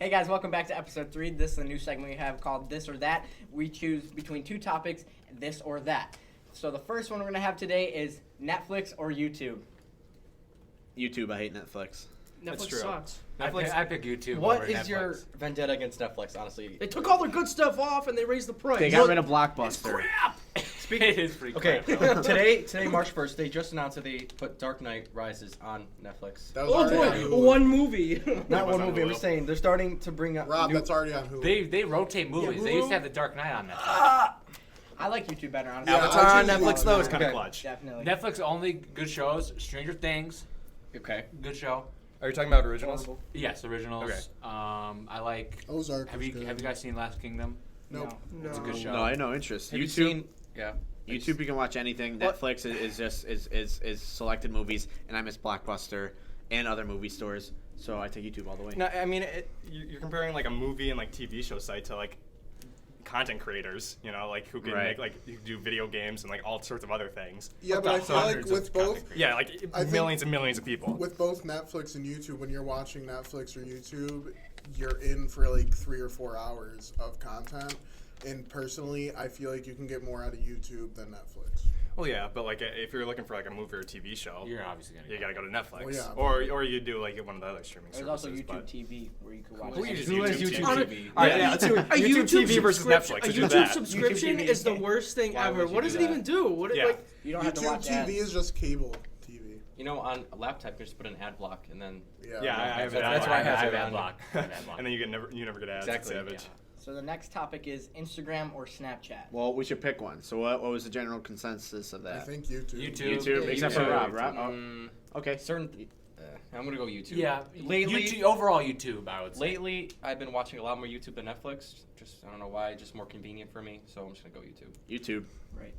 Hey guys, welcome back to episode 3. This is a new segment we have called This or That. We choose between two topics, this or that. So the first one we're going to have today is Netflix or YouTube. YouTube, I hate Netflix. Netflix sucks. Netflix, I pick YouTube. What over is Netflix. your vendetta against Netflix, honestly? They took all their good stuff off and they raised the price. They got rid of Blockbuster. It is pretty Okay, crap. today, March 1st, they just announced that they put Dark Knight Rises on Netflix. Oh boy, one movie. Not one on movie, I'm Hulu. just saying, they're starting to bring up Rob, new... that's already on Hulu. They rotate movies. Yeah, They used Hulu. to have the Dark Knight on Netflix. I like YouTube better, honestly. Yeah, Avatar I on choose Netflix, YouTube. though, is Okay. kind of clutch. Definitely. Netflix only good shows. Stranger Things, Okay. good show. Are you talking about originals? Yes, originals. Okay. I like. Ozark Have was you good. have you guys seen Last Kingdom? Nope. No. It's a good show. No, I have no interest. Have you YouTube, seen... Yeah. YouTube, you can watch anything. What? Netflix is just is selected movies, and I miss Blockbuster and other movie stores, so I take YouTube all the way. No, I mean you're comparing like a movie and like TV show site to like content creators, you know, like who can Right. make like you do video games and like all sorts of other things. Yeah, but I feel like Hundreds of with content both, creators. Yeah, like I think millions and millions of people. with both Netflix and YouTube, when you're watching Netflix or YouTube, you're in for like 3 or 4 hours of content. And personally, I feel like you can get more out of YouTube than Netflix. Well, yeah, but like if you're looking for like a movie or a TV show, You're obviously gonna. you gotta go to Netflix, Well, yeah, or you do like one of the other streaming There's services. also YouTube but TV where you can watch Who it. uses Who has YouTube YouTube TV? TV? All right, yeah, let's do A YouTube TV versus subscription- Netflix. A Let's do YouTube that. subscription YouTube TV. is the worst thing Why ever. would you What do does it that? even do? What Yeah. like? You don't have to YouTube watch TV ads. is just cable TV. You know, on a laptop, you just put an ad block, and then... Yeah, I have That's ad why I block. have I it have on. block. I have ad block. And then you never get ads. Exactly, It's savage. So the next topic is Instagram or Snapchat. Well, we should pick one. So what was the general consensus of I that? think YouTube. YouTube, Yeah, except YouTube. for Rob. Rob? Mm, Okay. certain... I'm going to go YouTube. Yeah. Lately... YouTube, overall YouTube, I would say. Lately, I've been watching a lot more YouTube than Netflix. Just, I don't know why, just more convenient for me, so I'm just going to go YouTube. YouTube. Right.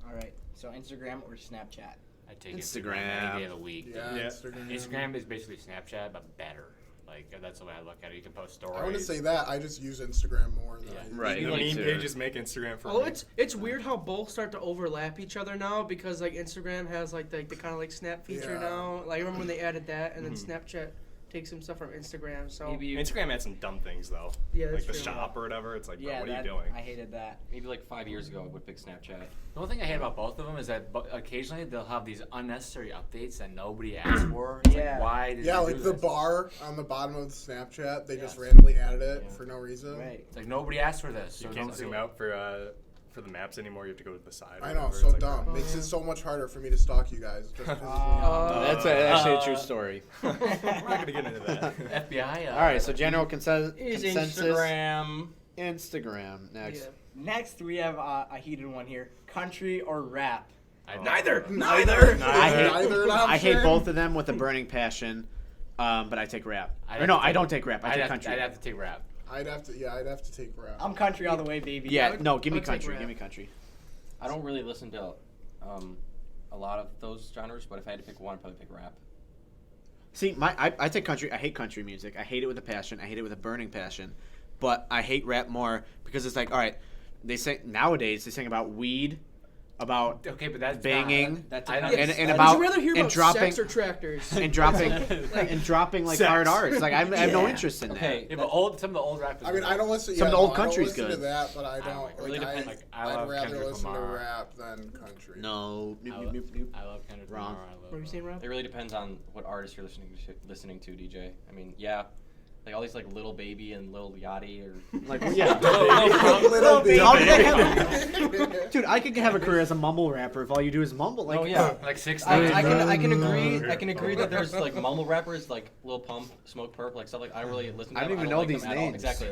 All right. So Instagram or Snapchat. I take Instagram. any day of the week. Yeah, Yeah. Instagram. Is basically Snapchat, but better. Like that's the way I look at it. You can post stories. I want to say that. I just use Instagram more than Yeah. I use Right. The Me meme too. pages make Instagram for Oh, me. it's weird how both start to overlap each other now because like Instagram has like the kind of like Snap feature Yeah. now. Like I remember when they added that, and then Snapchat takes some stuff from Instagram. So Maybe Instagram had some dumb things though. Yeah, like that's the true. shop or whatever. It's like, bro, Yeah, what are that, you doing? I hated that. maybe like 5 years ago, I would pick Snapchat. The only thing I hate about both of them is that occasionally they'll have these unnecessary updates that nobody asked for. It's Yeah. Like, why did Yeah, you like do the this? bar on the bottom of the Snapchat, they just Yes. randomly added it Yeah. for no reason. Right. It's like nobody asked for this. You so can't don't zoom do it. out for the maps anymore. You have to go to the side. or I know, whatever. so It's like, dumb. bro. Makes it so much harder for me to stalk you guys. It just pisses me off. That's actually a true story. We're not gonna get into that. FBI. All right, so general Is consensus. Instagram... Instagram. Next. yeah. Next, we have a heated one here: country or rap. Neither. I hate, Neither an I hate option. both of them with a burning passion, but I take rap. I'd Or have no, to I take- don't take rap. I take country. I'd have to take rap. I'd have to take rap. I'm country all the way, baby. Yeah, would- no, give me I'd take country. rap. Give me country. I don't really listen to a lot of those genres, but if I had to pick one, I'd probably pick rap. See, I take country. I hate country music. I hate it with a passion. I hate it with a burning passion. But I hate rap more because it's like, all right, they say nowadays they sing about weed, about Okay, but that's banging, That's I a don't- and Would about you rather hear and about dropping sex or tractors? and dropping and dropping like Sex. hard arts. Like I have no Yeah. interest in that. Okay. Yeah, but some of the old rap. I mean, I don't listen. Some of the yeah, old no, I don't country's listen to good. that, but I I don't don't. like it. Like, Really depends. Like, I I'd love rather Kendrick listen to Lamar. rap than country. No, nope, I nope, nope, nope. love Kendrick Wrong. Lamar. I love. What were you saying, Rob? It really depends on what artist you're listening to, DJ. I mean, yeah, like all these like Little Baby and Lil Yachty or Like yeah. Little baby. How did I have Dude, I could have a career as a mumble rapper if all you do is mumble. Like, oh yeah. Like 6 I can agree that there's like mumble rappers like Lil Pump, Smoke Perp, like stuff like I don't really listen to I them. don't even don't know like these them at all. names. Exactly.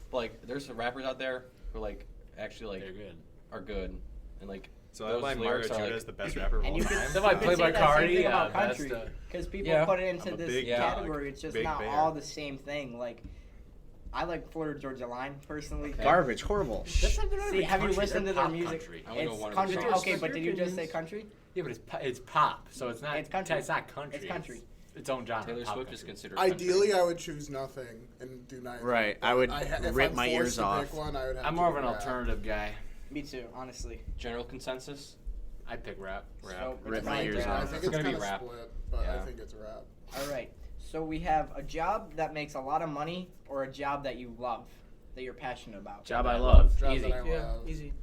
But like there's some rappers out there who like actually They're like good. are good and like So I those like Mario lyrics are Judah like as the best rapper of And all you time. could, That's why you could say Playboy that same Carti, thing about best, country, because people Yeah. put it I'm into a this big category. dog, It's just big not bear. all the same thing. Like, I like Florida Georgia Line personally. Okay. garbage, horrible. That's not See, even have you country, listened to they're their pop music? country. I wanna go It's one of country. the songs. Okay, but did you just say country? Yeah, but it's pop, so it's not. It's country. It's not country. It's country. Its own genre. Taylor pop Swift country. is considered Ideally, country. I would choose nothing and do neither. Right, I would If rip I'm my forced ears to off. Pick one, I would have I'm to more of do an rap. alternative guy. Me too, honestly. General consensus. I'd pick rap. So, Rip it's my fine, ears yeah. I off. think It's it's gonna be kind of rap. split, but I Yeah. think it's rap. All right. So we have a job that makes a lot of money or a job that you love, that you're passionate about. Job I love. Job Easy. that I Yeah, love. easy.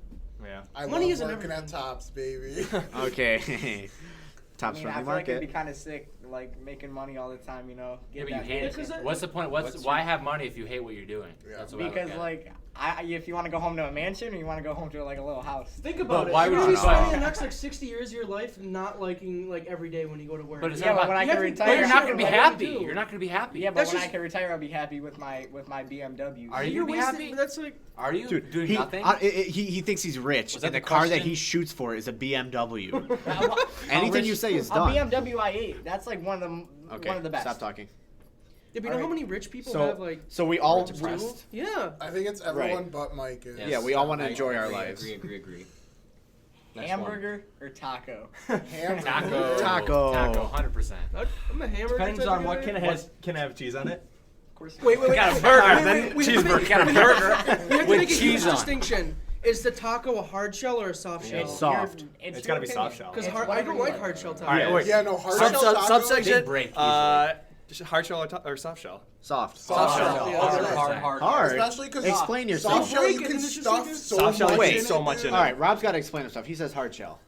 Yeah. I Money love isn't working at everything. Tops, baby. Okay. I Tops mean, friendly I feel like it'd market. be kind of sick, like making money all the time, you know. Yeah, Get but you that hate mansion. Because it. What's the point? What's Why your- have money if you hate what you're doing? Yeah. That's the way I look Because at it. like, if you want to go home to a mansion or you want to go home to like a little house. Think about But it. why You're would gonna you be buy- spending the next like 60 years of your life not liking like every day when you go to work. But it's Yeah, not but about- when I You can have to- retire, But you're not gonna gonna be like happy. what you do. You're not gonna be happy. Yeah, but That's when I just- can retire, I'll be happy with my BMW. Are you You're gonna be wasting. happy? That's like. Are you Dude, doing he, nothing? he thinks he's rich, Was that and the the car that question? he shoots for is a BMW. Anything Anything you say is A done. BMW i8. That's like one of the Okay, one of the best. stop talking. Yeah, but you know how many rich people So, have like. so we all, Depressed. Yeah. I think it's everyone but Mike. Is. Yeah, we all wanna I enjoy our agree, lives. Agree. Next one. Hamburger or taco? Hamburger. Taco. Taco. Taco. 100%. I'm a hamburger. Depends type on of what guy. can it has. Can it have cheese on it? Of course. Wait. You got a burger, Wait, we have to cheeseburger. make- You got a we have to- burger We have to with make a huge cheese on. distinction. Is the taco a hard shell or a soft shell? It's soft. It's gotta be soft shell. Because It's I whatever don't you like hard shell taco. All right, wait. Yeah, no, hard Sub- shell sub- taco. subsection. Big break usually. Just hard shell or soft shell? Soft. Soft shell. shell. Yeah, Hard, that's hard. Hard. Especially because Explain yourself. soft shell, you Break it can and it's just stuff like this. so Soft shell, much wait, in so it, much dude. in All right, Rob's got to explain himself. He says hard shell.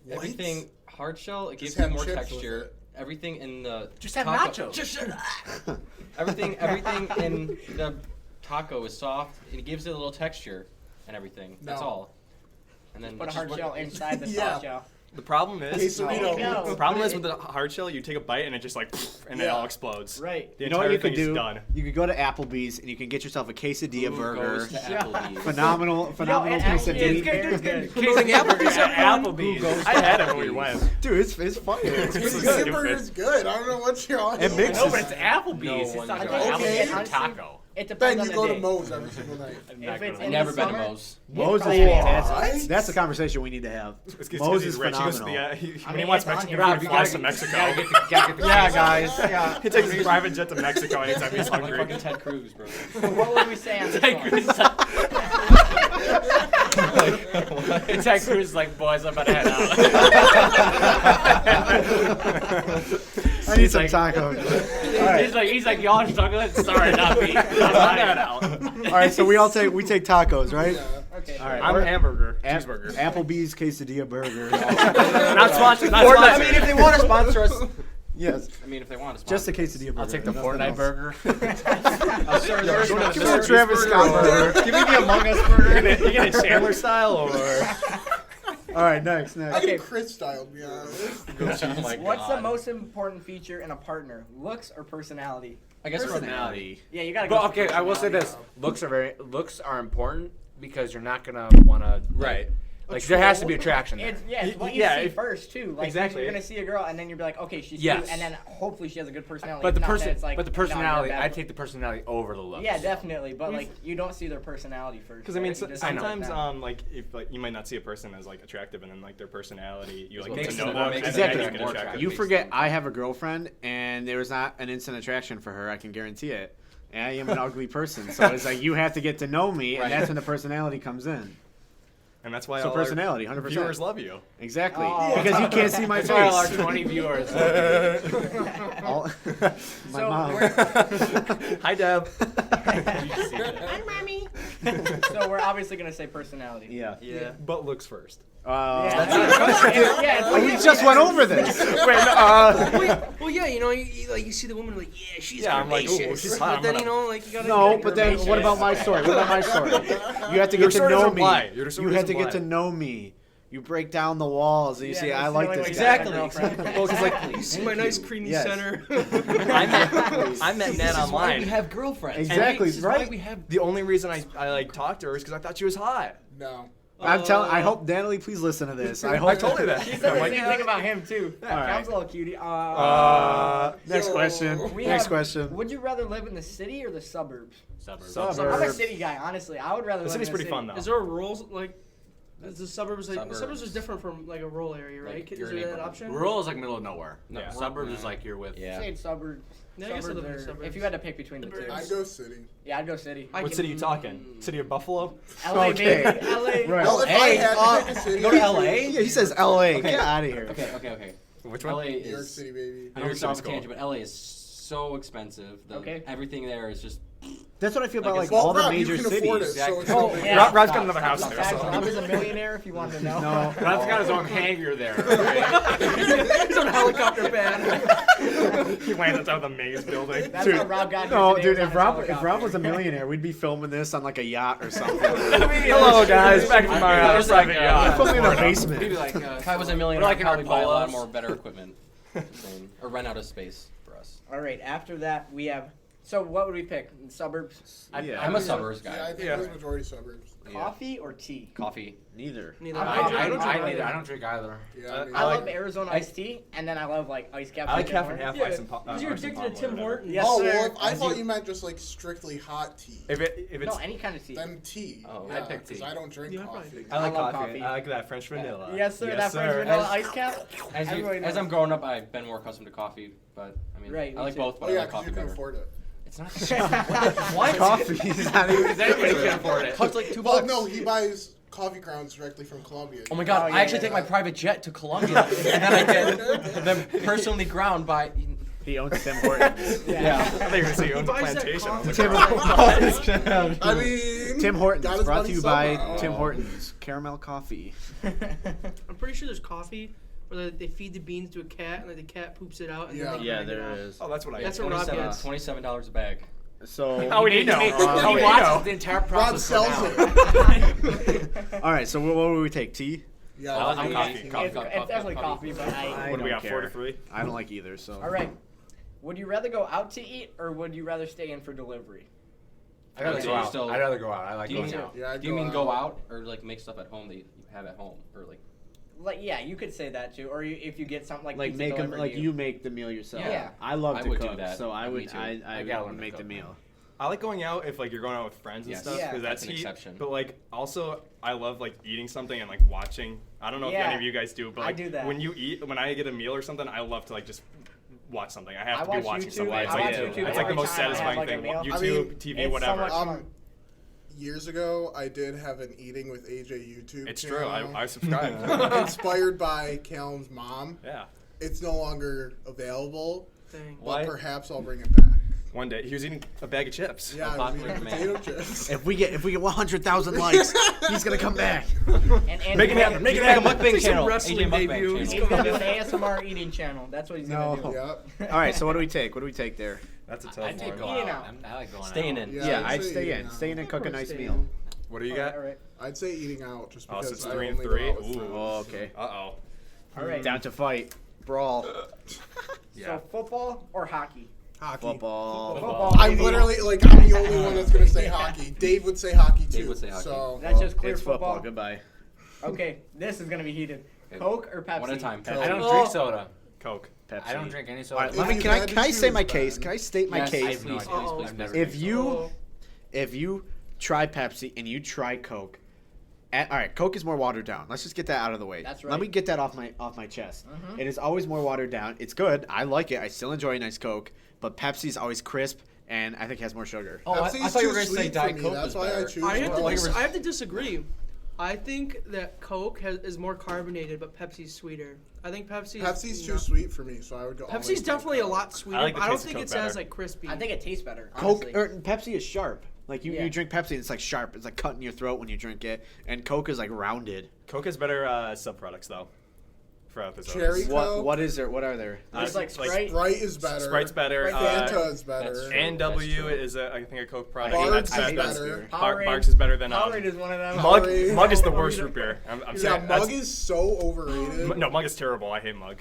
What? Everything hard shell, it gives Just have you more chips with texture. it. Everything in the Just have taco- nachos. Everything in the taco is soft. It gives it a little texture and everything. That's No. all. And then Put a it's hard just shell what- inside the Yeah. soft shell. The problem is. Quesarito. No. The problem is with the hard shell, you take a bite and it just like, and it Yeah. all explodes. Right. The You know what entire you could thing is do? done. You could go to Applebee's and you can get yourself a quesadilla Who burger. goes to Yeah. Applebee's? Phenomenal and actually, it's quesadilla. good, it's good. Promoting Applebee's at up Applebee's. I had it when we went. Dude, it's fun. It's It's Quesadilla stupid. burger's good. I don't know what you're on. It makes No, it- but it's Applebee's. No It's one not goes. like Okay. Applebee's or taco. It depends Then on you the go day. to Moe's every single night. I'm If not it's gonna in lie. the Never been to summer, Moe's. Moe's is What? fantastic. That's the conversation we need to have. It's 'cause Moe's he's is rich. He goes to phenomenal. the, I when he mean, wants it's on Mexican your food, menu. he flies to Mexico. Gotta get the Yeah, cheese. guys. Yeah. He takes his private jet to Mexico anytime he's Like hungry. fucking Ted Cruz, bro. What would we say on this Ted one? Cruz. Ted Cruz is like, boys, I'm about to head out. I need He's some like- tacos. He's like, y'all are struggling. Sorry, not me. I'm that out. All right, so we take tacos, right? Yeah. Okay. All right. I'm a hamburger. App- Cheeseburger. Applebee's quesadilla burger. Not sponsored. Not Fortnite. sponsored. I mean, if they want to sponsor us. Yes, I mean, if they want to just sponsor a quesadilla burger. I'll take the nothing Fortnite else. burger. Sir, there's Give me no- Give me the Travis Scott burger. Give me the Among Us burger. You get it Chandler style or? All right, next. I Okay. get Chris style, to be honest. Oh my What's the God. most important feature in a partner? Looks or personality? I guess Personality. Yeah, you gotta go. But for okay, I will say personality. this: looks are important because you're not gonna wanna Right. Like there has to be attraction there. It's what you Yeah, see if- first too. Like exactly. you're gonna see a girl and then you'll be like, okay, she's Yes. cute, and then hopefully she has a good personality. But the If not, then person, it's like, but the no, you're a personality, bad I one. take the personality over the looks. Yeah, definitely. But like you don't see their personality first. Because I mean, right? You just I see know. like sometimes that. like if like you might not see a person as like attractive, and then like their personality, you like what get to makes know them them. more- and makes then them you more get attractive. attracted. You forget I have a girlfriend, and there was not an instant attraction for her. I can guarantee it. And I am an ugly person, so it's like you have to get to know me, and Right. that's when the personality comes in. And that's why So all personality, our 100%. viewers love you. Exactly, Oh. because you can't see my That's why all our face. 20 viewers. All- my So mom. Hi, Deb. So we're obviously gonna say personality. Yeah. Yeah, but looks first. Yeah, We just went over this. Wait, Well, yeah, you know, you see the woman like, yeah, she's Yeah, I'm like, curvaceous. ooh, she's hot, But I'm then gonna- you know, like you gotta. No, get but then curvaceous. what about my story? What about my story? You have to Your get to story know doesn't me. lie. Your story You have to doesn't get to lie. know me. You break down the walls and you Yeah, say, that's I the like only this way guy. to get a girlfriend. Well, 'cause, like, You see my nice creamy Yes. center. I met Nat online. we have girlfriends. Exactly, This is why right? we have. The only reason I like talked to her is because I thought she was hot. No. I hope Natalie, please listen to this. I hope. I told her that. She said the I'm like, same thing about him too. Alright. Cam's a little cutie. Next Yo. question. We Next have- question. Would you rather live in the city or the suburbs? Suburbs. Suburbs. I'm a Suburbs. city guy, honestly. I would rather The live city's in pretty city. fun though. Is there a rural like? Is the suburbs like Suburbs. the suburbs is different from like a rural area, right? Like is your there that neighborhood. option? Rural is like middle of nowhere. No. Yeah. Suburbs is like you're with. Yeah. Say it's suburbs. Yeah, I guess I live in the or- suburbs. If you had to pick between the two, I'd go city. yeah, I'd go city. I What can- city you talking? City of Buffalo? LA, Okay. baby. LA. Right. Well, if I Hey, had to pick a city, go to I'd LA? choose Yeah, he says L.A. Okay. Get out of here. Okay. Which LA one? is. New York City, baby. I know it's City's off a cool. tangent, but LA is so expensive. Okay. Everything there is just. That's what I feel about Like like it's- all the Rob, major you can cities. afford it, so it's Oh, no big yeah. deal. Rob's got another house there, Fact, so. Rob is a millionaire if you wanted to know. No. Rob's got his own hangar there. Right? He's on a helicopter pad. He landed out of the maze building. That's Dude, how Rob got here No, today, dude, was on if his Rob helicopter. was a millionaire, we'd be filming this on like a yacht or something. Hello, guys. Back to my There's like, private uh, yacht. Filming in a Maybe basement. like If I was a millionaire, like I'd in our probably buy a lot polos. more better equipment. Or rent out of space for us. All right, after that, we have. So, what would we pick? Suburbs? Yeah. I'm a suburbs Yeah, I guy. think Yeah. it was majority suburbs. Coffee or tea? Coffee. Neither. Neither. I'm- I I'm- drink- I don't I'm- drink I either. don't drink either. Yeah, I I like- love Arizona iced tea, and then I love like iced caffeine. I like half and half Yeah, ice and pop. because you're addicted to Tim Hortons. Yes, oh sir. well, I As thought you- you meant just like strictly hot tea. If it's No, any kind of tea. Then tea. Oh, yeah, I'd pick tea. because I don't drink Yeah, I'd probably coffee. pick I like I love coffee. coffee. I like that French vanilla. Yes, sir. Yes, That French sir. vanilla As- ice cap. As, Everybody as knows. I'm growing up, I've been more accustomed to coffee, but I mean, Right, I me like too. both, but Oh I yeah, like because coffee you can better. afford it. It's not. What? Coffee is not even. Anybody can afford it. Costs like $2. Well, no, he buys coffee grounds directly from Colombia. Oh my god, Oh, yeah, I actually yeah, take yeah. my private jet to Colombia, and then I get them personally ground by. He owns Tim Hortons. Yeah. I think you say he owns a buys that plantation. on coffee the ground. I mean, Tim got Hortons, his brought money to you by somehow. Tim Hortons. Caramel coffee. I'm pretty sure there's coffee where they feed the beans to a cat and then the cat poops it out. And Yeah. then they Yeah, grind it there out. is. Oh, that's what I. That's ate. what Rob gets. $27 a bag. So. How would he know? He How would he watches know? the entire Rob process go sells down. it. All right. So what would we take? Tea? Yeah, I'm I coffee. think Coffee. It's definitely coffee, but I. What do we don't got? care. 43. I don't like either. So. All right. Would you rather go out to eat or would you rather stay in for delivery? I'd rather Okay, go out. so- I'd rather go out. I like Do you going mean, out. Yeah, I'd do you go mean go out. out or like make stuff at home that you have at home or like? Like, yeah, you could say that too. Or if you get something like Like pizza make them delivered like to you make the meal yourself. Yeah. I love I to would do cook, that. so I Me would too. I gotta would learn to make the cook. meal. I like going out if like you're going out with friends and Yes. stuff Yeah. because That's that's an heat. exception. But like also I love like eating something and like watching. I don't know Yeah. if any of you guys do, but I like do that. when you eat, when I get a meal or something, I love to like just watch something. I have I to be watch watching YouTube. something. I It's watch like, YouTube it's like every the most time I have, satisfying like, a thing. meal. YouTube, I mean, TV, it's so whatever. much fun. Years ago, I did have an eating with AJ YouTube. It's true. channel, I subscribe. inspired by Callum's mom. Yeah. It's no longer available, Dang. but Why? perhaps I'll bring it back. One day he was eating a bag of chips. Yeah, I was popular eating demand. potato chips. If we get 100,000 likes, he's gonna come back. And Make it happen. Make it happen. Mukbang Like some channel. wrestling AJ Mukbang debut. channel. He's gonna do an ASMR eating channel. That's what he's gonna No. do. Yep. All right. So what do we take? What do we take there? That's a tough I'd take one. go Eating out. out. I like going Staying out. in. Yeah, Yeah, I'd I'd say stay eating in. out. Stay in and cook a nice Stay meal. in. What do you All right, got? all right. I'd say eating out just Oh, so because it's I 3 and only go 3. out with Ooh. friends. Oh, okay. Uh oh. All right. Down to fight, brawl, So football or hockey? Hockey. football. Football. I'm baby. literally like I'm the only one that's gonna say hockey. Dave would say hockey too. Dave would say hockey. So That's just clear It's football. football. Goodbye. Okay, this is gonna be heated. Okay. Coke or Pepsi? One at a time. Coke. I don't Oh. drink soda. Coke. Pepsi. I don't drink any All soda. right, If let me. you Can I had to can I say choose, my Ben. case? Can I state my Yes, case? I have no please, idea. please, please, I've never please. If drank you Oh. if you try Pepsi and you try Coke, all right, Coke is more watered down. Let's just get that out of the way. That's Let right. me get that off my chest. Mhm. It is always more watered down. It's good. I like it. I still enjoy a nice Coke, but Pepsi's always crisp and I think has more sugar. Oh, I Pepsi's thought you too were going to say sweet for Diet me. Coke That's was why I better. choose I have, to Coke. I have to disagree. I think that Coke is more carbonated, but Pepsi's sweeter. I think Pepsi's too no. sweet for me, so I would go. always Pepsi's with definitely a Coke. lot sweeter. like the I don't taste of think Coke it's as better. like crispy. I think it tastes better. Coke Honestly. or Pepsi is sharp. Like Yeah. you drink Pepsi and it's like sharp. It's like cutting your throat when you drink it. And Coke is like rounded. Coke has better subproducts though. For episodes. Cherry Coke? What is there? What are there? There's like Sprite. Sprite is better. Sprite's better. Fanta is better. that's true. and W That's true. is I think a Coke product. Bard's and is that's better. Powerade. Bard's is better than Powerade is one of them. Mug. Powerade. Mug is the worst root beer. I'm Yeah, saying Mug is so overrated. no, Mug is terrible. I hate Mug.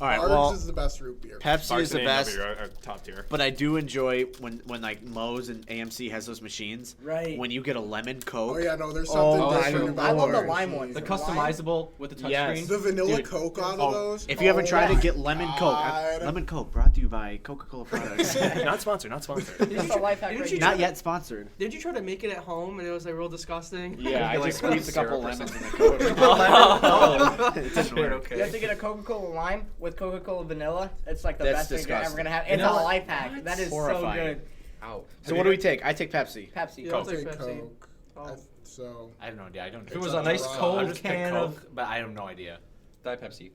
All right. Bard's Well, is the best root beer. Pepsi Bard's is the and best. A&W are top tier. But I do enjoy when like Moe's and AMC has those machines. Right. When you get a lemon Coke. Oh yeah, no, there's Oh, something my different about I love the those lime machines. ones. The The customizable with the touchscreen. Yes. The vanilla Dude. Coke out of Oh, those. if you haven't tried oh it, get my lemon Coke. God. Lemon Coke brought to you by Coca-Cola products. Not sponsored. Not sponsored. That's a life hack Didn't right you here. Not yet sponsored. Did you try to make it at home and it was like real disgusting? Yeah, I Like just squeezed a couple syrup or lemons in the something. Coke. Oh. It didn't work. Okay. You have to get a Coca-Cola lime with Coca-Cola vanilla. It's like the That's best thing you're ever disgusting. gonna have. It's Vanilla? a life hack. What? That is Horrifying. so good. Ow. So what do we take? I take Pepsi. Pepsi. Yeah, I'll Take take Pepsi. Coke. Oh. So I have no idea. I don't If it drink was soda. a nice I'll I'll cold just pick can Coke, of but I have no idea. Diet Pepsi.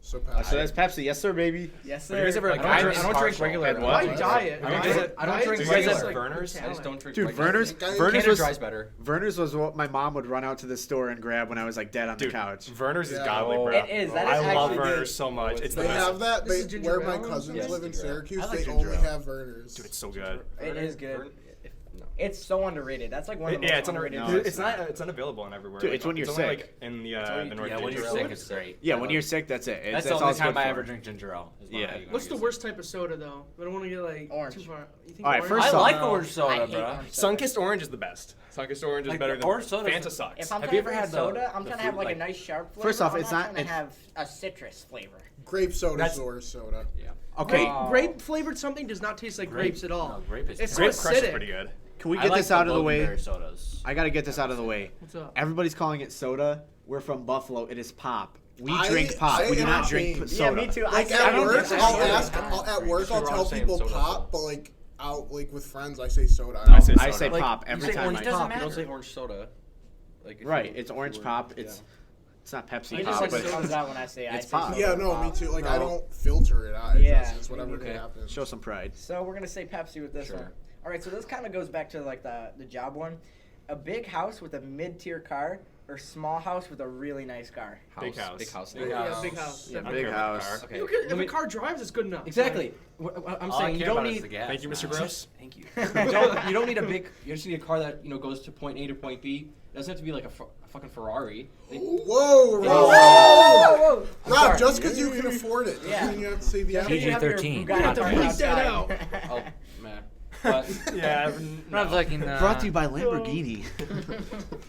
So So that's Pepsi. Yes, sir, baby. Yes, Have you guys sir. ever? Like, I don't drink partial. regular. At Why what? diet? I don't Diet- drink- I don't drink Do you guys regular. have like Vernors? I just don't drink Dude, regular. Vernors, Guys- Vernors Canada was Dry's better. Vernors was what my mom would run out to the store and grab when I was like dead on the Dude, couch. Vernors is Yeah. godly, bro. It is. That is I love actually Vernors good. so much. It's the They best. have that. This They, is ginger where my ale? cousins Yes, live in ginger ale. Syracuse, I like they ginger only ale. have Vernors. Dude, it's so good. It is good. No. It's so underrated. That's like one of the Yeah, most it's underrated. No, underrated. it's It's unavailable in everywhere. Dude, it's when you're only, sick. like in the North. Yeah, when you're Ginger ale. sick, it's great. Yeah, when you're sick, that's it. That's the all only it's time good I for. ever drink ginger ale. is when Yeah. I What's the get worst type of soda though? I don't want to get like Orange. too far. You think All right, orange? first sick. I off- like No, orange I soda, hate bro. orange soda. Sunkist Orange is the best. Sunkist Orange is Like, better than orange soda's- Fanta sucks. If I'm Have trying you to ever drink had the- soda, I'm the trying to have fruit, like a like- nice sharp flavor. First off, I'm it's not not- trying to it- have a citrus flavor. Grape soda That's- is the worst soda. Yeah. Okay, Oh. Grape flavored something does not taste like grapes at all. No, grape is It's terrible. Grape Crush is acidic. pretty good. can we I get like this out of the Loganberry way? sodas. I gotta get this out of the way. What's up? Everybody's calling it soda. We're from Buffalo. It is pop. We I- drink pop. I we do am not drink ashamed. soda. Yeah, me too. Like I at don't work, drink I'll soda. ask. At work, Sure, I'll we're tell saying people soda, pop, so. but like out like with friends, I say soda. I say I soda. say Like, pop you every say time. orange I pop. matter. You don't say orange soda. Like, if Right, you- it's if orange you were- pop. yeah. It's not Pepsi It pop, just like but comes out when I say I it's say pop. soda. Yeah, no, me Pop. too. Like I No. don't filter it out. Yeah. It's whatever Okay. happens. show some pride. So we're gonna say Pepsi with this Sure. one. All right, so this kind of goes back to like the job one. A big house with a mid-tier car, or small house with a really nice car. Big house. Big house. Big Yeah, house. big house. Yeah, definitely. big care about house. the Okay. You could, let if me- a car drives, it's good enough. Exactly. I'm All I saying you care don't about is need. the gas, Thank you, Mr. man. Gross. Thank you. You don't need a big. You just need a car that goes to point A to point B. It doesn't have to be like a fucking Ferrari. Whoa, Rob. Whoa! Rob, sorry. just because you can afford it, doesn't Yeah. mean you have to say the Just 'cause you have your PG-13. Bugatti You have to car bleep that outside. Oh man. But Yeah. I'm like, Brought to you by Lamborghini.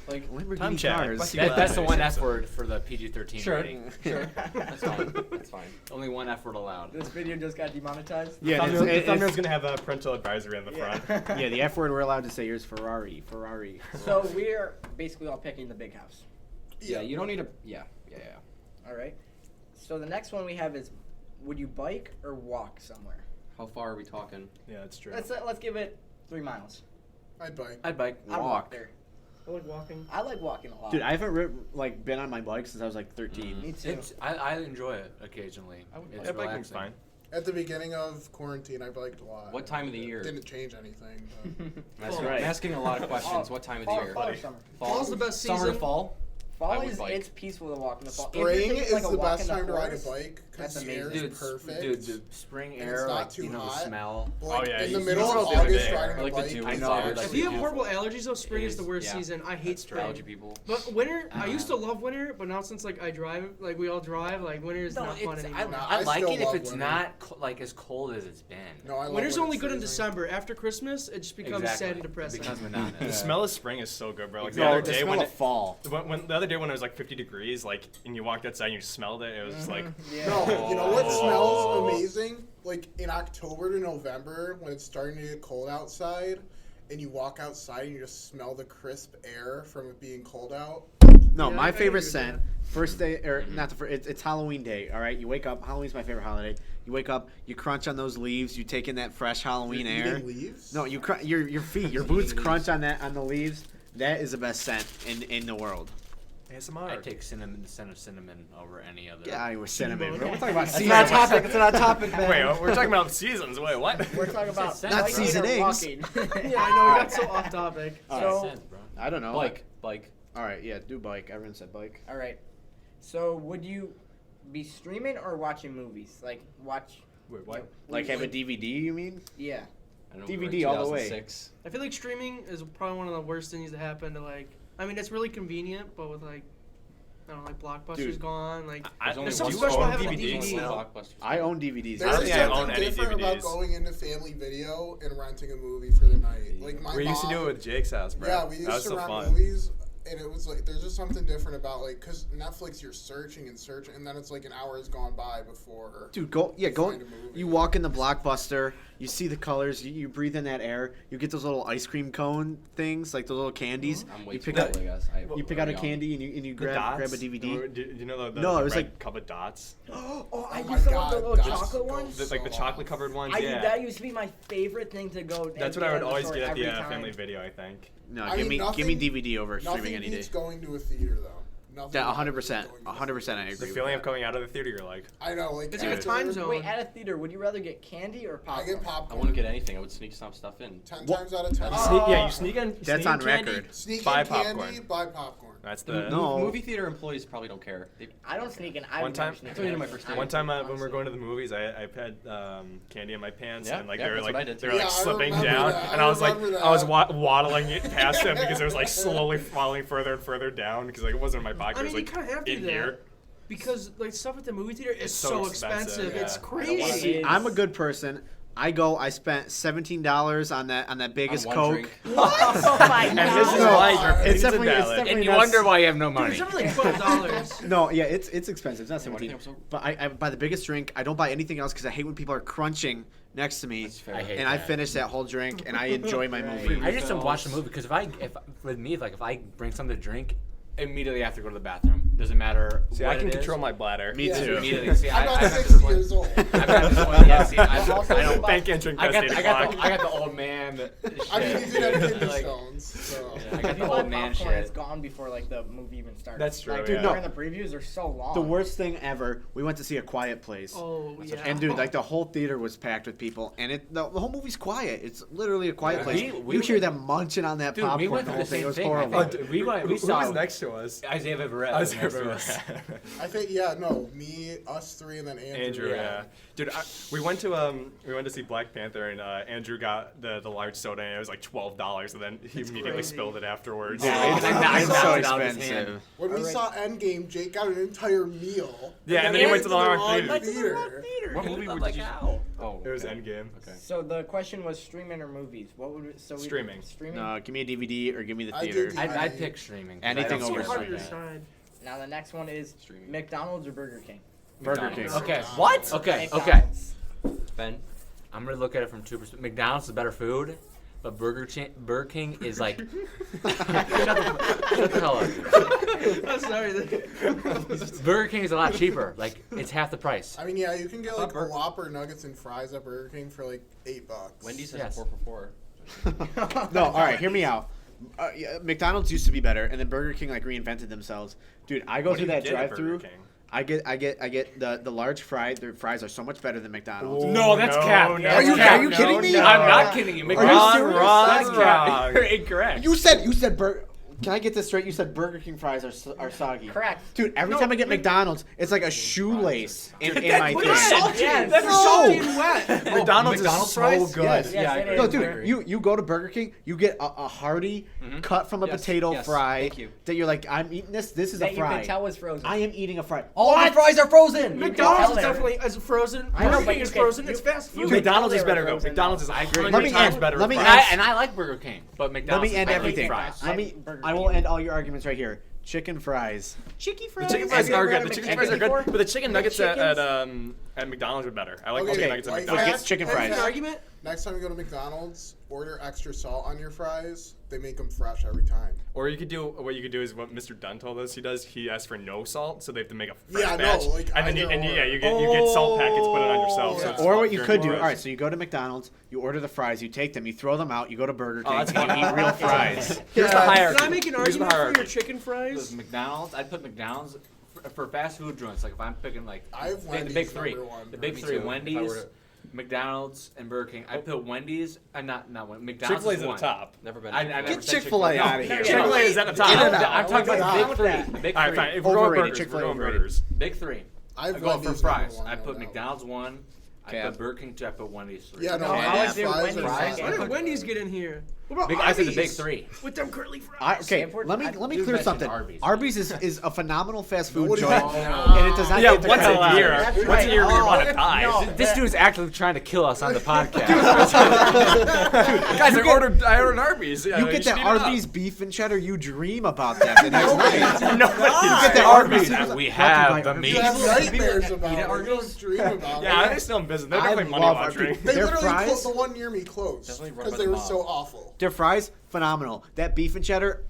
like Lamborghini Time check. cars. Let's see That, that. that's the one F word for the PG-13 Sure. rating. Sure. That's fine. That's fine. Only one F word allowed. This video just got demonetized. Yeah, Thumbnail, it's- the thumbnail's it's- gonna have a parental advisory on the front. yeah, the F word we're allowed to say here is Ferrari. Ferrari. So we're basically all picking the big house. Yeah. You don't need a. Yeah. All right. So the next one we have is, would you bike or walk somewhere? How far are we talking? Yeah, that's true. Let's give it 3 miles. I'd bike. I'd bike. I'd walk there. I like walking. I like walking a lot. Dude, I haven't been on my bike since I was like 13. Me too. I enjoy it occasionally. It's Yeah, biking's relaxing. fine. At the beginning of quarantine, I biked a lot. What time of the year? Didn't change anything. But. I'm Fall. asking, Right. I'm asking a lot of questions. What time of the fall, year? fall or summer? Fall's the best Summer to season. fall. I Fall would is bike. it's peaceful to walk in the fall. If you're Spring taking, is like, a the walk best in the time to ride a forest, bike because that's the air amazing. is perfect. Dude, the spring And air, it's not like, too you know, hot. the smell. Like, Oh, yeah, in the you middle smell of the other August, day. riding I a like the bike. dew I is know, awesome. like, If you have Yeah. horrible allergies, though, spring It is the is, worst yeah. season. I hate That's for allergy spring. people. But winter, I used to love winter, but now since like I drive, like we all drive, like winter is No, not fun it's, anymore. Nah, I I like still it if love it's winter. not like as cold as it's been. No, I love Winter's when only it's good in freezing. December. After Christmas, it just becomes Exactly. sad and depressing. It becomes The monotonous. smell of spring is so good, bro. Like the No, other the day smell when of fall. when the other day when it was like 50 degrees, like, and you walked outside and you smelled it, it was just like, Yeah. No, you know what Oh. smells amazing? Like in October to November when it's starting to get cold outside and you walk outside and you just smell the crisp air from it being cold out. No, Yeah, my I favorite agree with scent. First day, or not the first. It's Halloween day. All right, you wake up. Halloween's my favorite holiday. You wake up, you crunch on those leaves. You take in that fresh Halloween You're air. eating leaves? No, you your feet, your boots crunch on the leaves. That is the best scent in the world. ASMR. I take the scent of cinnamon over any other. Yeah, I was cinnamon. Bro. We're talking about That's season. not a topic. It's not a topic, man. Wait, we're talking about seasons. Wait, what? We're talking about Not biking or seasonings. walking. Yeah, I know we got so off topic. So- sense, bro. I don't know. Bike. All right, yeah, do bike. Everyone said bike. All right. So would you be streaming or watching movies? Like watch. Wait, what? Like have a DVD? You mean? Yeah. I don't know, DVD we're in all the way. 2006. I feel like streaming is probably one of the worst things to happen to like. I mean, it's really convenient, but with like, I don't know, like Blockbuster's Dude. gone. Like, There's only There's something one special own having a DVD. DVD. Blockbuster. I own DVDs. There's I don't just think I own something any different about DVDs. going into family video and renting a movie for the night. Like my We used to mom- do it with Jake's house, bro. Yeah, we that used was to so rent fun. movies, and it was like there's just something different about like because Netflix you're searching and searching, and then it's like an hour has gone by before. Dude, go find a movie. You walk in the Blockbuster, you see the colors, you breathe in that air, you get those little ice cream cone things, like those little candies. I'm way You too pick out old, I guess. you pick out a candy and you The grab dots. a DVD. Do you know the No, it the was red like- cup of dots? Oh, I Oh my used to love the God, little that's chocolate so ones. good. Like the chocolate covered ones? Yeah. That used to be my favorite thing to go. That's and what I get would at the always store get at the every time. family video, I think. No, I give mean, me nothing- DVD over streaming Nothing any day. beats going to a theater though. Nothing. That better 100%. than going to 100%. I agree. The with feeling that. of coming out of the theater, you're like, I know, like It's like a after- time zone. Wait, at a theater, would you rather get candy or popcorn? I get popcorn. I wouldn't get anything. I would sneak some stuff in. 10 What? times out of 10. you sneak in. That's sneak on candy, record. Sneak buy in popcorn. candy, buy popcorn. That's the. No. Movie theater employees probably don't care. I don't sneak in. I One would time- never sneak That's what I did in. my first day. One time when we were Honestly. going to the movies, I had candy in my pants, Yeah, and like yeah, they were that's what I like did they too. were Yeah, like I slipping remember down, that. and I I was like remember I was that. waddling it past them because it was like slowly falling further and further down because like it wasn't in my pocket. I It mean, was you like kind of have to in do that here. because like stuff at the movie theater is It's so so expensive. expensive, It's yeah. crazy. I'm a good person. I spent $17 on that biggest one Coke. drink. Oh my And this is No. why your It's opinions definitely- it's invalid. definitely- And you that's- wonder why you have no Dude, money. it's only like $12. No, yeah, it's expensive. It's not Why do you 17. think I'm so- But I buy the biggest drink. I don't buy anything else because I hate when people are crunching next to me. That's fair. I hate And I that. finish that whole drink and I enjoy my Right. movie. I just don't watch the movie because if with me, if I bring something to drink, immediately I have to go to the bathroom. Doesn't matter. See, what I can it is. control my bladder. Me Yeah. too. Immediately, see, I'm I not have 60 this one- years old. I've got this one. Yeah, see, I Also, don't. Bank entering I past got, 8 I, got o'clock. the, I got the old man. I mean, you did have kidney Like, stones, so. I got If the you buy old man popcorn, it's shit. gone before like the movie even starts. That's true, Like, yeah. during the previews are so long. The worst thing ever, we went to see A Quiet Place. Oh yeah. And dude, like the whole theater was packed with people, and the whole movie's quiet. It's literally a quiet Yeah. place. We you hear went- them munching on that Dude, popcorn. we went the through whole the thing. It same was thing. I horrible. think. We Who saw was next to us? Isaiah Vivarette. I was was next to us. I think, yeah, no, me, us three, and then Andrew. Andrew, yeah. Dude, we went to see Black Panther, and Andrew got the large soda, and it was like $12, and then he immediately crazy. spilled it afterwards. Dude, Oh, it's, like that. it's I so knocked it out of his expensive. hand. When we Alright. saw Endgame, Jake got an entire meal. Yeah, and then he went to the wrong theater. What movie would Like you? how? Oh, It was okay. Endgame. Okay. So the question was streaming or movies. What would it, so we Streaming. Streaming. No, give me a DVD or give me the I theater. did I'd pick streaming. 'cause I Anything don't over It's care so hard to about that. decide. Now the next one is Streaming. McDonald's or Burger King. Burger King. McDonald's. Okay. What? Okay. Okay. McDonald's. Ben. I'm gonna look at it from two perspectives. McDonald's is better food, but Burger King is like. Shut the hell up. I'm sorry. Burger King is a lot cheaper. Like it's half the price. I mean, yeah, you can get like a Burger- Whopper nuggets and fries at Burger King for like $8. Wendy's has Yes. a 4 for 4. No, all right, hear me out. Yeah, McDonald's used to be better, and then Burger King like reinvented themselves. Dude, I go What do through you that get at drive-through. Burger King? I get the large fry. Their fries are so much better than McDonald's. Ooh. No, that's cap. no, That's Are cap. you kidding me? I'm not kidding you. you McDonald's serious? That's That's cap. wrong. You're incorrect. You said Burger. Can I get this straight? You said Burger King fries are soggy. Correct. Dude, every No, time I get Mc- McDonald's, it's like a shoelace in my What thing. is salty? Yes. That's No. salty and wet. McDonald's McDonald's is so fries? good. Yes. Yes, I it agree. is. No, I dude, agree. you go to Burger King, you get a hearty cut from a Yes, potato yes, fry thank you. that you're like, I'm eating this. This is That a you fry. could tell was frozen. I am eating a fry. All the fries are frozen. McDonald's is tell definitely as frozen. I know, Burger but King you is can- frozen. you- It's fast you food. can- McDonald's is They were better though. frozen, McDonald's is though. I agree. 100 times better. let me with And fries. I like Burger King, but McDonald's end is everything. fries. Burger I will King. end all your arguments right here. Chicken fries. Chicky The fries. chicken fries Have you are ever good. had The a chicken McChicken fries are good, before? but the chicken nuggets McChickens? at McDonald's are better. I like Okay, chicken nuggets at like McDonald's. Get chicken Can I fries. make An an argument? Next time you go to McDonald's, order extra salt on your fries. They make them fresh every time. Or you could do what you could do is what Mr. Dunn told us he does. He asks for no salt, so they have to make a fresh Yeah, no, batch. like and then you, either and or. yeah, you get salt packets, put it on yourself. So yeah. it's Or what you very could do, fresh. all right, so you go to McDonald's, you order the fries, you take them, you throw them out, you go to Burger King, Oh, that's and you eat real fries. Here's the hierarchy. Can I make an Here's the argument for your hierarchy. chicken With fries? McDonald's, I'd put McDonald's for fast food joints. Like if I'm picking like I have the Wendy's big three, number one. the big Me three, too, if I Wendy's, were to- McDonald's, and Burger King. I put Wendy's, not one. McDonald's Chick-fil-A's is at one. the top. Never been. I never Get said Chick-fil-A No, out of here. Chick-fil-A is at the top. I'm talking What's about wrong the with big that? three. The big All right, three. fine. If we're going Overrated. burgers, Chick-fil-A we're going overrated. burgers. Big three. I I have go for Wendy's fries. number one, I no put doubt. McDonald's one. I Cap. put Burger King two. I put Wendy's three. Yeah, no, No, I I like would do fries Wendy's are second. Why fine. did Wendy's get in here? What about Big, I said the big Arby's. three. with them curly fries? Okay, Stanford? let me I clear mention something. Arby's. Arby's is a phenomenal fast food What do you- joint, Oh. and it does not Yeah, get the once credit a year. it deserves. Once a year, we Oh, want to die. no. This dude's actively trying to kill us on the podcast. Guys, I ordered Arby's. Yeah, You get should that eat it up. Arby's beef and cheddar, you dream about that the next night. Nobody. You get that Arby's. Arby's. we Brought to have you the by meat. You have nightmares Eat about at it. You Arby's? don't dream about Yeah, it. they're still in business. They're I definitely money love laundering. Arby's. They Their literally fries? the one near me closed Definitely run because by they the were mob. so awful. Their fries, phenomenal. That beef and cheddar,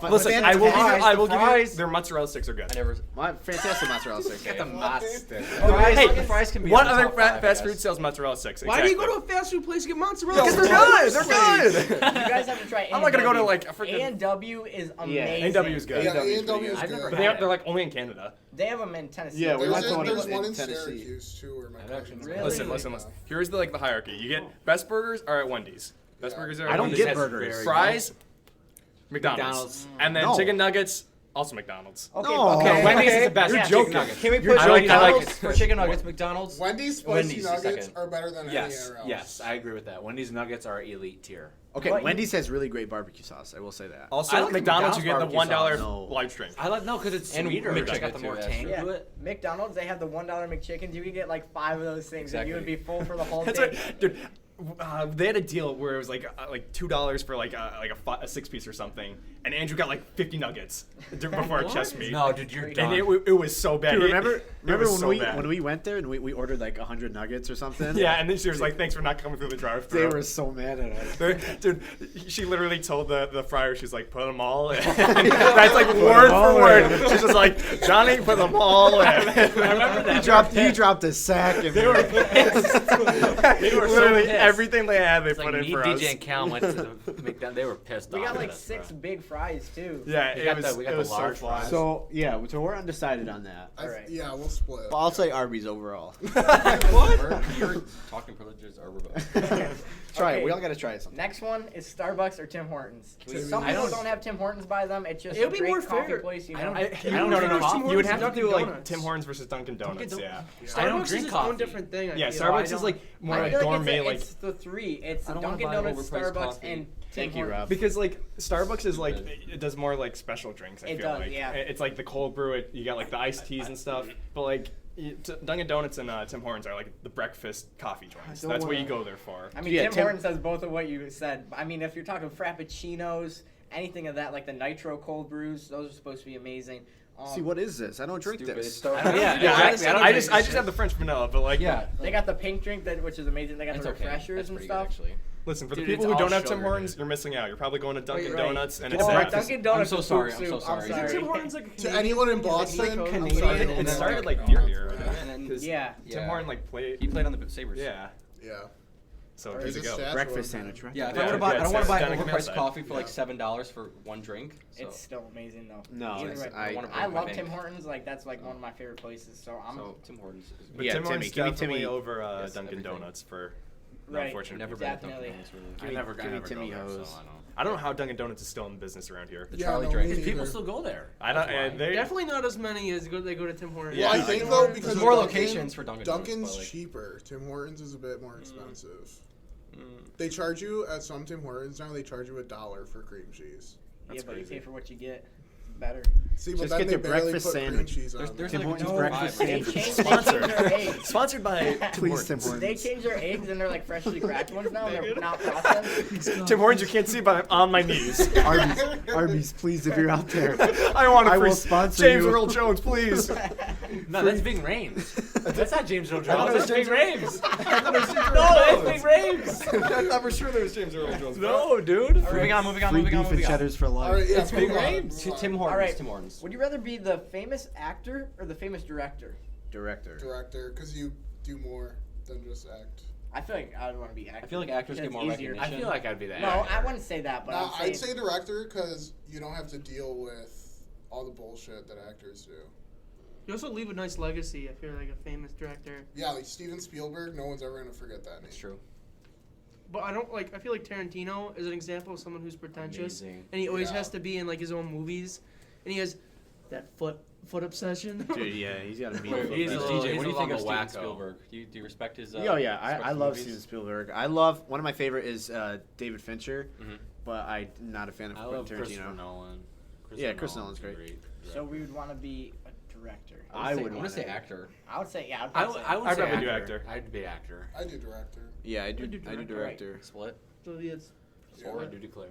No. Listen, I will give you. Fries, I will give you. fries. Their mozzarella sticks are good. I never. My fantastic mozzarella sticks. Get the master. The fries can be. What in the other top five, I fast guess. food sells mozzarella sticks? Why do you Exactly. go to a fast food place to get mozzarella? Because they're good. They're good. You guys have to try. I'm not gonna go to, A&W. like, a freaking- A&W is amazing. A&W is good. Yeah, A&W is A&W is pretty I've good. never But had it. they're like only in Canada. They have them in Tennessee. Yeah, we There's, went to one there's in one in Tennessee. Syracuse too, where my I've actually cousins Really? are. Listen. Here's the hierarchy. You get best burgers are at Wendy's. Best Yeah. burgers are I at don't Wendy's. get burgers. Fries, McDonald's. McDonald's. And then No. chicken nuggets, also McDonald's. Okay, No. okay. Okay, Wendy's okay. is the best. Yeah. You're joking. Chicken nuggets. Can we You're put joking. McDonald's for chicken nuggets? McDonald's. Wendy's spicy Wendy's is nuggets second. are better than Yes, anywhere else. yes, I agree with that. Wendy's nuggets are elite tier. Okay, But you- Wendy's has really great barbecue sauce. I will say that. Also, I like McDonald's, you get the McDonald's $1 barbecue sauce. No. large drink. I like no because it's And sweeter. McChicken It's got the too, more that's tang true. Yeah, to it. McDonald's, they have the $1 McChickens. You could get like 5 of those things, and you would Exactly. be full for the whole That's day. right, dude. They had a deal where it was like $2 for like a 6-piece or something, and Andrew got like 50 nuggets before our chest meat. No, dude, you're And done. it was so bad. Dude, It- remember it was so bad. when we went there and we ordered like 100 nuggets or something? Yeah, and then she was like, "Thanks for not coming through the drive-thru." They were so mad at us. Dude, she literally told the fryer, she's like, "Put them all in." That's like word all for word. in. She's just like, "Johnny, put them all in." I remember that. He dropped a sack and They were pissed. They were so Literally pissed. everything they had, they It's put like in me, for DJ, us. and Callum went to the McDonald's. They were pissed We off. got at like us, 6 bro. big fries too. Yeah, We it got was, the- we got it the was so large fun. fries. So yeah, so we're undecided on that. Alright. Yeah, we'll split. But I'll say Arby's overall. Your talking privileges are revoked. Try Okay. it. We all gotta try it. Sometime. Next one is Starbucks or Tim Hortons. we- Some I people don't- don't have Tim Hortons by them. It's just It would a be great more coffee fair. place. You I know? don't- I, I don't no, drink no, coffee. no. You would have to Dunkin' do like Donuts. Tim Hortons versus Dunkin' Donuts. Dunkin' Yeah. I don't Starbucks is drink its coffee. own different thing. I Yeah, feel. Starbucks is like more I like feel like gourmet, like it's the three. It's I don't Dunkin' wanna buy Donuts, overpriced Starbucks, coffee. and Tim Thank you, Hortons. Rob. because like Starbucks is like it does more like special drinks. I It feel does, like yeah. It's like the cold brew. You got like the iced teas and stuff. But like Dunkin' Donuts and Tim Hortons are like the breakfast coffee joints. don't That's what wanna- you go there for. I mean, Yeah, Tim Tim- Hortons does both of what you said. I mean, if you're talking frappuccinos, anything of that, like the nitro cold brews, those are supposed to be amazing. See, what is this? I don't drink Stupid. this. Yeah, Yeah, exactly. I don't I drink just this have the French vanilla, but like Yeah. They got the pink drink, which is amazing. They got It's the okay. refreshers That's and pretty stuff. good, actually. listen, for the Dude, people it's who don't all have Tim sugar, Hortons, dude. you're missing out. You're probably going to Dunkin' Right. Donuts and Oh, it's breakfast. Dunkin' Donuts. I'm so is sorry, poop I'm so soup. sorry. I'm Tim sorry. Hortons like a To Canadian- anyone in like Boston, Mexico. I'm Canadian. sorry. It started like Oh, near here. and Because Yeah. Tim Hortons like played. He played on the Sabres. Yeah. Yeah. So Or there is you it go. stat- Breakfast sandwich, right? Yeah, if Yeah, I yeah, don't want to buy standing on the overpriced outside. coffee for like Yeah. $7 for one drink. So. It's still amazing though. No, Either it's- way, I- I wanna break my love bank. Tim Hortons. Like that's like one of my favorite places. So I'm So Tim Hortons is good. But Yeah, Tim Timmy, Hortons give me definitely Timmy. over Yes, Dunkin' everything. Donuts for the Right. unfortunate Never people. been at Definitely. Dunkin' Donuts, I really. never give me go Timmy there, so Hose. I don't. I don't know how Dunkin' Donuts is still in business around here. The Yeah, Charlie no, drink. me Because people neither. still go there. I don't. That's why. And they Definitely not as many as they go to Tim Hortons. Yeah, Well, I I think know. though There's because more of Dunkin', locations for Dunkin' Donuts, Dunkin's but, like- cheaper. Tim Hortons is a bit more expensive. Mm. They charge you at some Tim Hortons now. They charge you $1 for cream cheese. yeah, but you crazy. pay for what you get. It's better. See, but Just then get they the barely breakfast put cream sandwich. cheese on. There's Tim like Hortons no breakfast vibe. They sandwich. changed Sponsored. their eggs. Sponsored by Tim Please, Tim Hortons. Hortons. They changed their eggs and they're like freshly cracked ones now. They're not processed. Tim Hortons, you can't see, but I'm on my knees. Arby's, please, if you're out there. I want I a free will sponsor James you. Earl Jones, please. No, that's Bing Rames. That's not James Earl thought it Jones. was That's Bing James Rames. I thought it was James Earl No, that's Jones. Bing Rames. I thought for sure there was James Earl Jones. bro. No, dude. Moving on, moving on, Free moving on, beef and moving on. cheddars for life. All right, yeah, It's move Big on, Rames. move on. Tim Hortons. All right. Tim Hortons. Would you rather be the famous actor or the famous director? Director. Director, because you do more than just act. I feel like I would want to be actor. I feel like actors because get it's more easier. recognition. I feel like I'd be that. No, I wouldn't say that, but Nah, I'm I'd saying say director because you don't have to deal with all the bullshit that actors do. You also leave a nice legacy if you're like a famous director. Yeah, like Steven Spielberg, no one's ever gonna forget that name. That's true. But I don't like. I feel like Tarantino is an example of someone who's pretentious, Amazing. and he always Yeah. has to be in like his own movies, and he has that foot obsession. Dude, yeah, he's got to be. Wait, He's a DJ, little- what do you he's think a of little Steven wacko. Spielberg? Do you respect his? Oh yeah, respect I his love movies? Steven Spielberg. I love one of my favorite is David Fincher, Mhm. but I'm not a fan of I love Quentin Christopher Tarantino. Nolan. Yeah, Chris Nolan's great. so. We would want to be a director. I would I want wanna to say be- actor. I would say yeah. I I'd say would I'd say probably do actor. actor. I'd be actor. I do director. Yeah, I do. do I do director. director. Split. So it's Yeah. I do declare.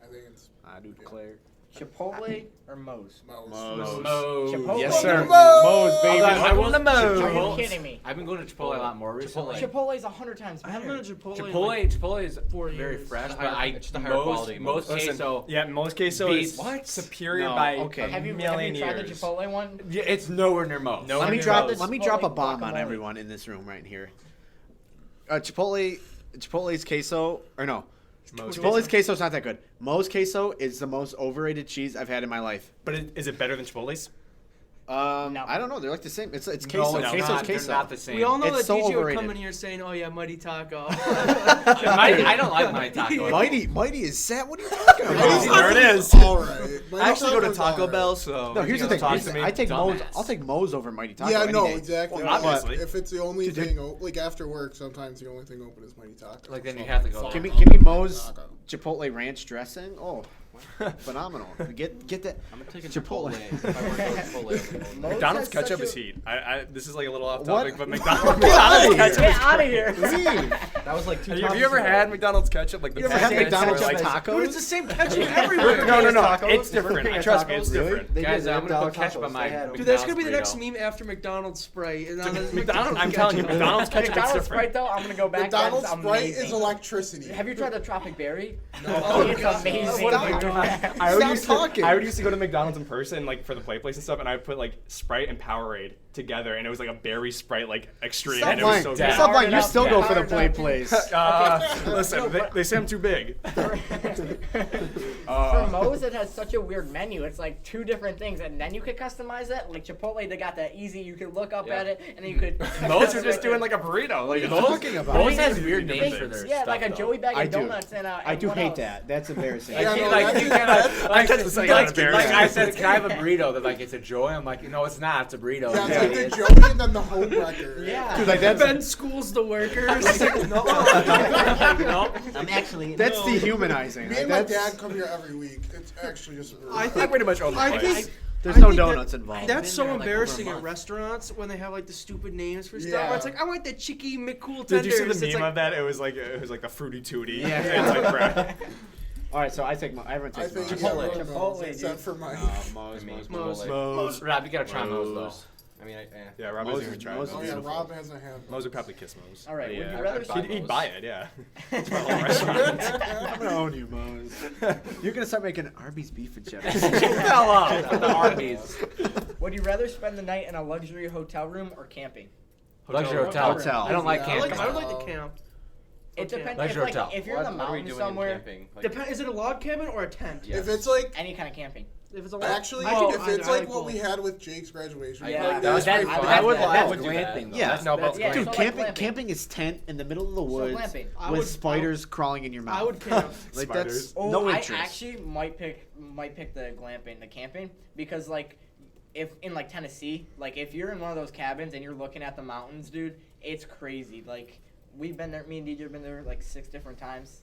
I think it's I do declare. Chipotle or Moe's? Moe's. Chipotle. Yes, sir. Moe's. Moe's, baby. I want the Are you kidding me? I've been going to Chipotle a lot more recently. Chipotle's 100 times I better. haven't been to Chipotle. in, Chipotle is 4 very years. fresh, It's but higher- it's just a higher quality. most Listen, queso. yeah, most queso is Beats- superior No, by okay. a Have you million tried the years. Chipotle one? Yeah, it's nowhere near most. No. Let me Chipotle drop. is Let me drop a Chipotle bomb on guacamole. everyone in this room right here. Chipotle's queso, or no, Moe's Chipotle's queso is not that good. Moe's queso is the most overrated cheese I've had in my life. But is it better than Chipotle's? No. I don't know. They're like the same. It's No, queso. it's Queso's not. queso. They're not the same. We all know It's that so DJ would overrated. come in here saying, "Oh yeah, Mighty Taco." I don't like my taco. Mighty is sad. What are you talking about? There it is. All right. I actually go to Taco Bell, so No, here's the you know, thing. talk to me. I take Moe's. dumbass. I'll take Moe's over Mighty Taco. Yeah, any no, day. exactly. Well, obviously. If it's the only Dude, thing, like after work, sometimes the only thing open is Mighty Taco. Like, then you So have to go fuck there. Give me off Moe's Taco. Chipotle ranch dressing. Oh, phenomenal. Get that. I'm gonna take a Chipotle. Chipotle. If I were to go to Chipotle, I would go. Moe's McDonald's has ketchup such is a- heat. This is like a little off What? topic, but McDonald's Get outta here. ketchup Get is out of here. Leave. That was like two. Have you ever had McDonald's ketchup? Like the You ever had packets McDonald's or, like, tacos? Dude, it's the same ketchup everywhere. No, Tacos? it's different. Burger Trust me, tacos? it's different. They Guys, did I'm gonna put McDonald's ketchup tacos. on my. They had Dude, that's gonna be the McDonald's next burrito. meme after McDonald's Sprite. And on this McDonald's, I'm telling you, McDonald's ketchup is McDonald's different. Sprite though, I'm gonna go back. McDonald's That's Sprite amazing. is electricity. Have you tried the Tropic Berry? No. Oh, it's amazing. What am I dude. doing? I would, Stop used talking. to, I would used to go to McDonald's in person, like for the play place and stuff, and I would put like Sprite and Powerade together, and it was like a berry Sprite, like extreme, Stop and it was lying. so Stop good. Stop lying. You Powered still up, go for the powered play up. place. Listen, No, but- they say I'm too big. For Moe's, it has such a weird menu. It's like two different things, and then you could customize it. Like Chipotle, they got that easy. You could look up Yeah. at it, and then you could. Most are just doing like a burrito. Like What are you talking about? Moe's has Things weird do names different for their things. Yeah, stuff, like a though. Joey bag I of do. donuts and I do what hate else? that. That's embarrassing. Yeah, no, Like, that's- you kinda- that's- like, That's like, like like embarrassing. I said, can I have a burrito? They're like, it's a Joy. I'm like, no, it's not. It's a burrito. Yeah, it's Yeah, like it the is. Joey and then the home wrecker. Yeah. Dude, like that's Ben schools the workers. no. I'm actually. that's dehumanizing. Me Like, and my that's- dad come here every week. It's actually just. I I think pretty much own the I place. think There's I no think that- donuts involved. That's been so there, like, over a embarrassing at month. restaurants when they have like the stupid names for stuff. Yeah. Where it's like, I want the Chicky McCool Did tenders. you see the It's meme like, of that? It was like the fruity tooty. Yeah. It's like, bruh. All right, so I take. Everyone I takes. think Moe's. yeah, Chipotle. we're Chipotle, Moe's, except dude. for Mike. Moe's, Moe's, Moe's. Moe's. Rob, you gotta try Moe's though. Moe's. I mean, Yeah, Rob Moe's hasn't even is- tried Moe's Moe's. Oh is yeah, beautiful. Rob hasn't had. Moe's would probably kiss Moe's. All right. Yeah, Would you I'd rather buy sleep? He'd Moe's. buy it, yeah. It's my whole restaurant. I'm gonna own you, Moe's. You're gonna start making Arby's beef and cheddar. Fell off. For the Arby's. Would you rather spend the night in a luxury hotel room or camping? Luxury hotel. Hotel. I don't like Yeah, camping. I would like the camp. It Okay. depends. Luxury If, hotel. like, if you're in the What are we mountains doing somewhere, in camping? Like, Is it a log cabin or a tent? Yes. If it's like any kind of camping. If it's a log, actually, I if can- it's I like what we both. had with Jake's graduation, Yeah. party, That was that's pretty I- fun. I would- I I would would do glamping, that. though. Yeah. That's no, but Yeah, Dude, so like camping glamping. camping is tent in the middle of the woods glamping. I with would- spiders crawling in your mouth. I would camp. Like Spiders. that's Oh, no I interest. actually might pick the glamping, the camping, because like if in like Tennessee, like if you're in one of those cabins and you're looking at the mountains, dude, it's crazy. Like we've been there, me and DJ have been there like 6 different times.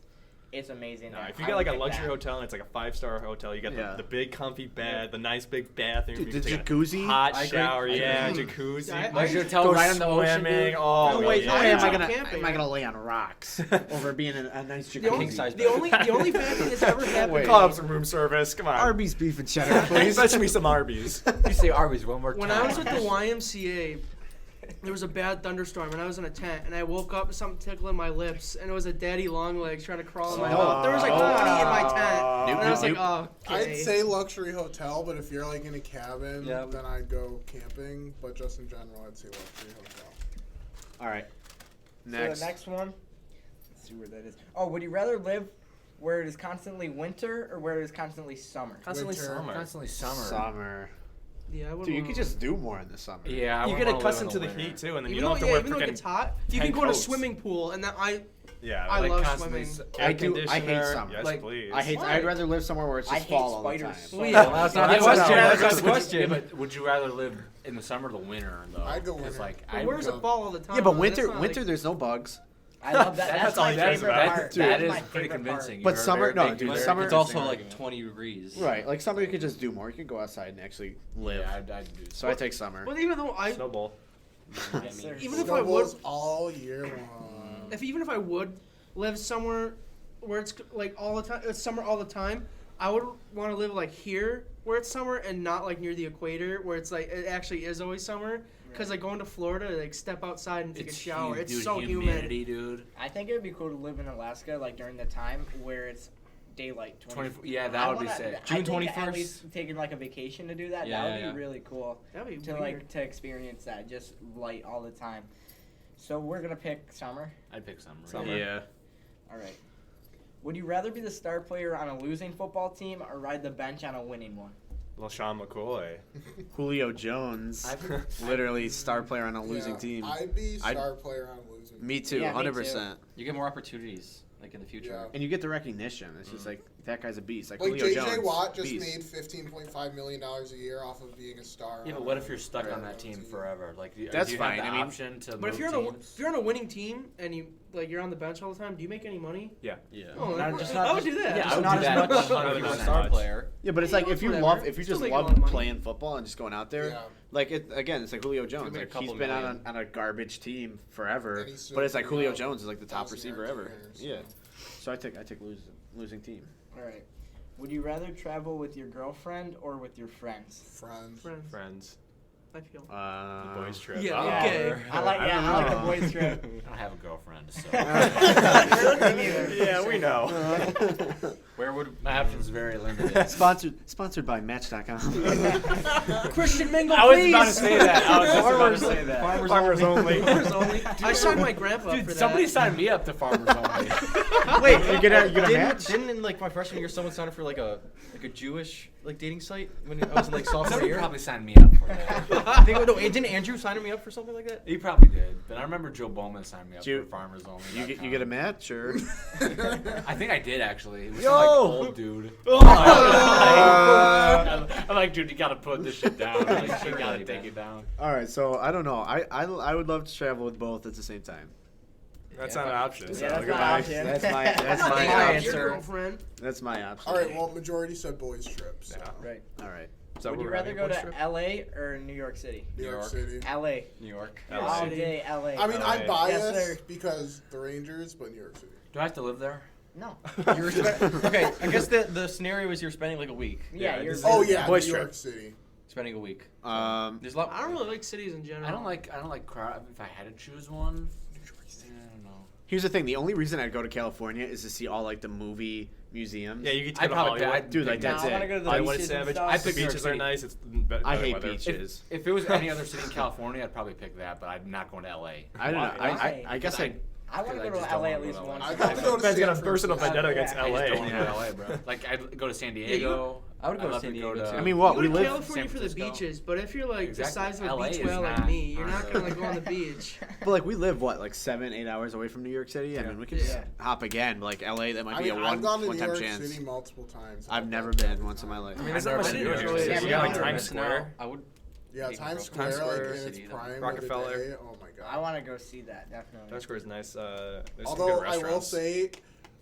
It's amazing. No, there. if you I get would like a pick luxury that. hotel and it's like a 5-star hotel, you get Yeah. the big comfy bed, the nice big bathroom, Dude, you the can take a jacuzzi? hot I agree. shower, I agree. yeah, Mm. jacuzzi. Yeah, Luxury I- hotel Go right on the ocean. swimming. Dude. Oh, No way, yeah. no way am I Yeah. gonna Camping. am I gonna lay on rocks over being in a nice The only, jacuzzi? size the only bad thing that's ever happened. Wait. Call up some room service. Come on. Arby's beef and cheddar, please. Fetch me some Arby's. You say Arby's one more time. When I was at the YMCA, there was a bad thunderstorm, and I was in a tent, and I woke up with something tickling my lips, and it was a daddy long legs trying to crawl in my mouth. There was like 20 in my tent, and I was like, oh, okay. I'd say luxury hotel, but if you're like in a cabin, Yeah. then I'd go camping. But just in general, I'd say luxury hotel. All right. So Next. the next one. Let's see where that is. Oh, would you rather live where it is constantly winter or where it is constantly summer? Constantly Winter. summer. Constantly summer. Summer. Yeah, I would. Dude, you could just do more in the summer. Yeah, I You wouldn't get wanna live accustomed in to the winter. heat too, and then you Even don't though, have to wear even though it freaking gets hot, you 10 can go to a coats. swimming pool, and then yeah. I like love constantly swimming. I do. I hate conditioner. summer. Yes, Like, please. I hate. Why? I'd rather live somewhere where it's I just hate fall all the spiders. time. Well, Well, that's not That's the question. not- That's that's not the the question. question. But would you rather live in the summer or the winter, though? I'd go 'Cause, winter. like, but I where does go- it fall all the time? Yeah, but though? That's winter. not Winter, like- there's no bugs. I love that. That's That's all my he cares favorite about. part. Dude, that That's is my pretty favorite convincing. But You're a summer- very no, big dude, winter summer- It's convincing also like argument. 20 degrees. Right. Like summer, you could just do more. You could go outside and actually live. Yeah, I'd do So I take summer. But even though I, Snowball. Yes, sir. even if I would, Snowballs all year long. even if I would live somewhere where it's like all the time, it's summer all the time, I would want to live like here where it's summer and not like near the equator where it's like it actually is always summer. Because like going to Florida, like step outside and take a shower. Huge, It's dude, so humid. humidity, dude. I think it would be cool to live in Alaska, like during the time where it's daylight. 24 yeah, that would be sick. June I think 21st. At least taking like a vacation to do that. Yeah, That would yeah. be really cool That'd be to weird. like to experience that, just light all the time. So we're gonna pick summer. I'd pick summer. Summer. Yeah. All right. Would you rather be the star player on a losing football team or ride the bench on a winning one? LaShawn McCoy. Julio Jones, literally star player on a losing team. I'd be star player on a losing. Me too, Yeah, me 100%. You get more opportunities like in the future. Yeah. And you get the recognition. It's just like that guy's a beast. Like, Like Julio J.J. Jones, Watt just beast. made $15.5 million a year off of being a star. Yeah, but on what a if you're stuck on regular that team team. forever? Like, That's do you fine. have the I mean- option to But if move you're teams? on a winning team and you're on the bench all the time, do you make any money? Yeah. Yeah. Oh, Not- then just I not- would do that. Yeah, I Just would not do as that much 100% as a star much. player. Yeah, but it's Yeah, like if you whatever. love, if you Still just make a love lot of money. playing football and just going out there, Yeah. like it again, it's like Julio Jones. make a Like he's couple been million. on a garbage team forever, And he's still but it's like putting Julio out Jones is like the top 1,000 receiver yards a ever. year, Yeah, so I take losing team. All right. Would you rather travel with your girlfriend or with your friends? Friends. Friends. I feel. The boys trip. Yeah, Yeah. okay. I like the boys trip. I don't have a girlfriend, so Me neither. Yeah, we know. Where would my options very limited. Sponsored by Match.com. Christian Mingle, I was please. about to say that. I was just about to say that. Farmers only. Farmers only. I signed my grandpa Dude, for that. somebody signed me up to Farmers Only. Wait, you get a match? Didn't in like my freshman year someone signed up for like a Jewish like dating site when I was in like sophomore Somebody year? probably signed me up for that. I think, no, didn't Andrew sign me up for something like that? He probably did, but I remember Joe Bowman signed me up You- for Farmers Only. You get a match or? I think I did actually. It was Yo! some like old dude. I'm like, dude, you gotta put this shit down. Like, you gotta take it down. All right, so I don't know. I would love to travel with both at the same time. That's not an option. Yeah, so that's look not at an option. That's my I'm not my dating your option. girlfriend. That's my option. All right. Well, majority said boys trips. So. Yeah. Right. All right. So Would you we're rather having a go boys to trip? LA or New York City? New York York. City. LA. New York. LA. All City. day LA. I mean, I'm LA. biased Yes, sir. because the Rangers, but New York City. Do I have to live there? No. Okay, I guess the scenario is you're spending like a week. Yeah, Yeah, you're. this Oh yeah, Boys New trip. York City. Spending a week. Um, There's a lot. I don't really like cities in general. I don't like crowd. If I had to choose one, I don't know. here's the thing. The only reason I'd go to California is to see all like the movie museums. Yeah, you get to I'd go to probably Hollywood. Dude, like No, that's I wanna it. go to the Hollywood beaches and Savage. stuff. The pick New York beaches are City. nice. It's I hate weather. beaches. If it was any other city in California, I'd probably pick that. But I'm not going to LA. I don't know. Why? I guess I. I want to I go to just don't LA wanna at go least to once. LA. I'd have to go to Man's gonna San burst up Francisco. vendetta against Yeah, I LA. just don't want to go to LA, bro. Like I'd go to San Diego. I would go to I'd San love Diego, go to- too. I mean, what You we go to live. California San for the Francisco. beaches, but if you're like Exactly. the size of a LA beach is whale like not- me, you're not gonna like go on the beach. But like we live what like 7-8 hours away from New York City. I mean, we could just Yeah. hop again. But like LA, that might I be mean, a I've gone to New one-time York chance. City multiple times. I've never been once in my life. I mean, there's I've not much never to do been in to New York New York City. City. You got like Yeah, Times Missing out. Square. I would. Yeah, Yeah, Times Square, Times Square, like in its City, though. prime. Rockefeller. Of the day. Oh my god. I want to go see that definitely. Times Square is nice. There's some Although good I will restaurants. say,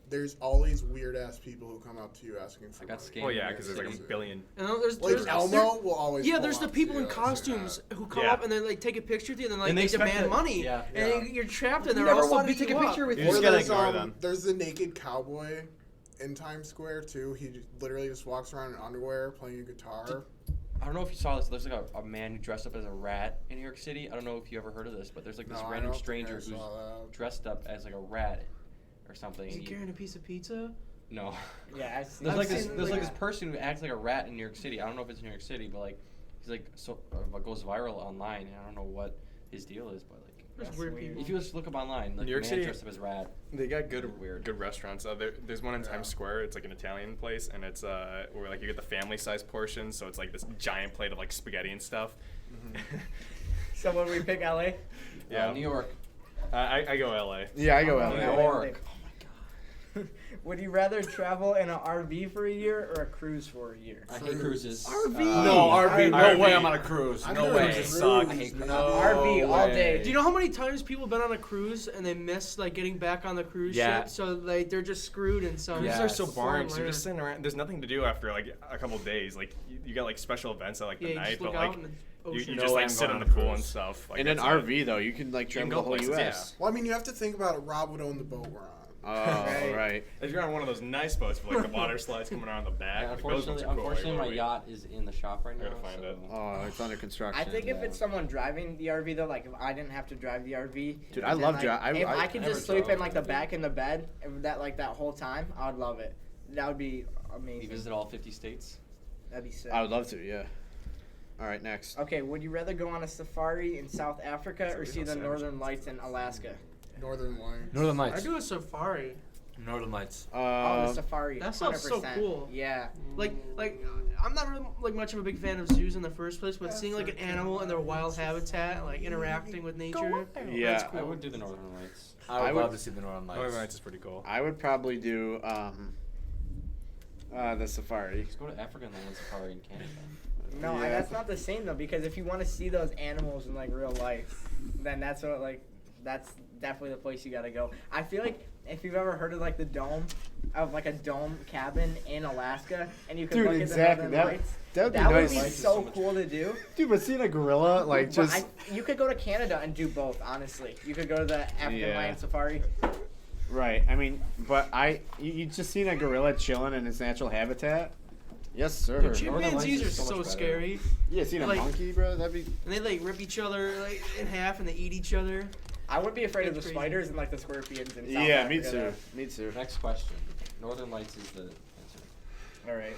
there's always weird ass people who come up to you asking for I got money. scammed. Well, yeah, because there's like a City. billion. And then there's Like Elmo will always. yeah, pull there's the up to people in you and say costumes who come Yeah. up and then like take a picture with you and then like And they they expect demand it. money. Yeah. And Yeah. you're trapped in there. Never also wanted to beat take a you up. picture with You you. just Or gotta there's, ignore them. there's the naked cowboy in Times Square too. He literally just walks around in underwear playing a guitar. I don't know if you saw this. There's like a man who dressed up as a rat in New York City. I don't know if you ever heard of this, but there's like this No, I random don't think I stranger who's saw that. dressed up as like a rat or something. Is he and carrying a piece of pizza? No. Yeah, I've seen. There's I've like this. seen, There's like like- this person who acts like a rat in New York City. I don't know if it's New York City, but like he's like so goes viral online. And I don't know what his deal is, but like There's That's weird weird. people. if you just look up online, like New York man City- dressed up as rat. They got good Weird. good restaurants. There's one in Yeah. Times Square. It's like an Italian place, and it's where like you get the family size portion. So it's like this giant plate of like spaghetti and stuff. So when we pick LA, Yeah. New York. I go LA. Yeah, I go Oh, LA. New yeah. York. would you rather travel in an RV for a year or a cruise for a year? I hate cruises. RV. No, RV. No RV. way I'm on a cruise. I've No never way. cruised, suck. I hate man. cruises. RV all way. day. Do you know how many times people have been on a cruise and they miss like getting back on the cruise Yeah. ship? So like they're just screwed in some. Cruises Yeah. are so boring. So Foreign you're just sitting around. There's nothing to do after like a couple days. Like you got like special events at like the Yeah, you night, just but look like out in the you ocean. No just way like I'm sit going in the on a pool and cruise. stuff. Like, In an that's it. RV though, you can like You can travel the go whole places, U.S. Well, I mean, you have to think about it. Rob would own the boat we're on. Oh, right. If you're on one of those nice boats with like the water slides coming around the back, Yeah, like, those ones unfortunately, are cool. my yacht is in the shop right I now. gotta find so it. Oh, it's under construction. I think if it's someone driving the RV though, like if I didn't have to drive the RV, Dude, I then, love like, driving. If I could never just sleep drove. in like the back in the bed, that whole time, I would love it. That would be You amazing. visit all 50 states. That'd be sick. I would love to. Yeah. All right, next. Okay, would you rather go on a safari in South Africa or see the Northern Lights in Alaska? Northern Lights. Northern I Lights. do a safari. Northern Lights. Oh, the safari. That sounds so 100%. cool. Yeah. Like I'm not really like much of a big fan of zoos in the first place, but seeing like an animal in their wild habitat, like interacting with nature, Yeah. that's cool. I would do the Northern Lights. I I would love would- to see the Northern Lights. Northern Lights is pretty cool. I would probably do the safari. Let's go to Africa and then safari in Canada. No, Yeah. that's not the same though, because if you want to see those animals in like real life, then that's definitely the place you gotta go. I feel like if you've ever heard of like the dome, of like a dome cabin in Alaska, and you could Dude, look exactly. at the Northern That- Lights, that would be that would nice. be Lights is so so much cool to do. Dude, but seeing a gorilla, like, But just. you could go to Canada and do both. Honestly, you could go to the African Yeah. lion safari. Right. I mean, but you just seen a gorilla chilling in its natural habitat? Yes, sir. Dude, Northern Lights chimpanzees are is so so much better. scary, Yeah, seen a like- monkey, bro? That'd be. and they like rip each other like in half, and they eat each other. I would be afraid of the That's crazy. spiders and like the scorpions in South Yeah, me Africa, too. though. Me too. Next question. Northern Lights is the answer. All right.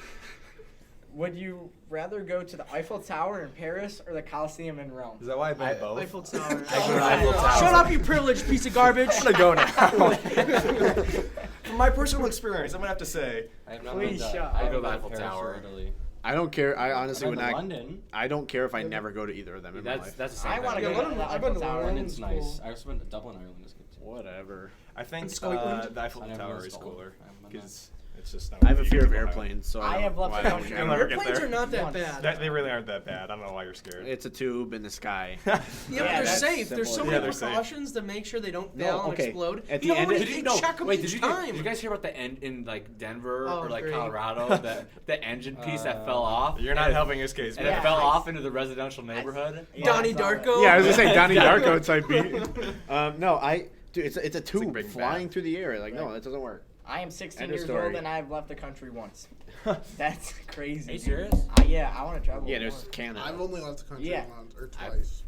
Would you rather go to the Eiffel Tower in Paris or the Colosseum in Rome? Is that why I made both? Eiffel Tower. I go to Eiffel Tower. Shut up, you privileged piece of garbage. I'm gonna go now. From my personal experience, I'm gonna have to say, I have not Please been to, shut I up. haven't Go to been Eiffel Paris or Tower. Italy. I don't care. I honestly I've would been to not. London. I don't care if I never go to either of them in my That's life. the same. I want to Yeah, go to London- the I've been Eiffel to Tower. London. London's London's nice. I also been to Dublin, Ireland is good too. Whatever. I think Scotland? the Eiffel I never Tower been to is Scotland. cooler I haven't been because it's just. I have a fear of Ohio. airplanes, so I have left why the I don't country. care. You'll never get Airplanes there. are not that Once. bad. They really aren't that bad. I don't know why you're scared. It's a tube in the sky. Yeah, but they're that's safe. There's so simple. Yeah, many they're safe. precautions to make sure they don't No, fail and okay. explode. At you the know end how of- many Did they check them Wait, each did you time? you guys hear about the end in like Denver Oh, or like great. Colorado? the engine piece that fell off. You're not and it- helping his case, And man. it fell I- off into the residential neighborhood. Yeah, Donnie I saw that. Darko. Yeah, I was gonna say Donnie Yeah. Darko type beat. No, dude, it's a tube big flying bat. through the air. Like, no, Right. that doesn't work. I am 16 End of years story. old and I have left the country once. That's crazy. Are you dude. serious? Yeah, I want to travel. Yeah, more. there's Canada. I've only left the country Yeah. once or twice.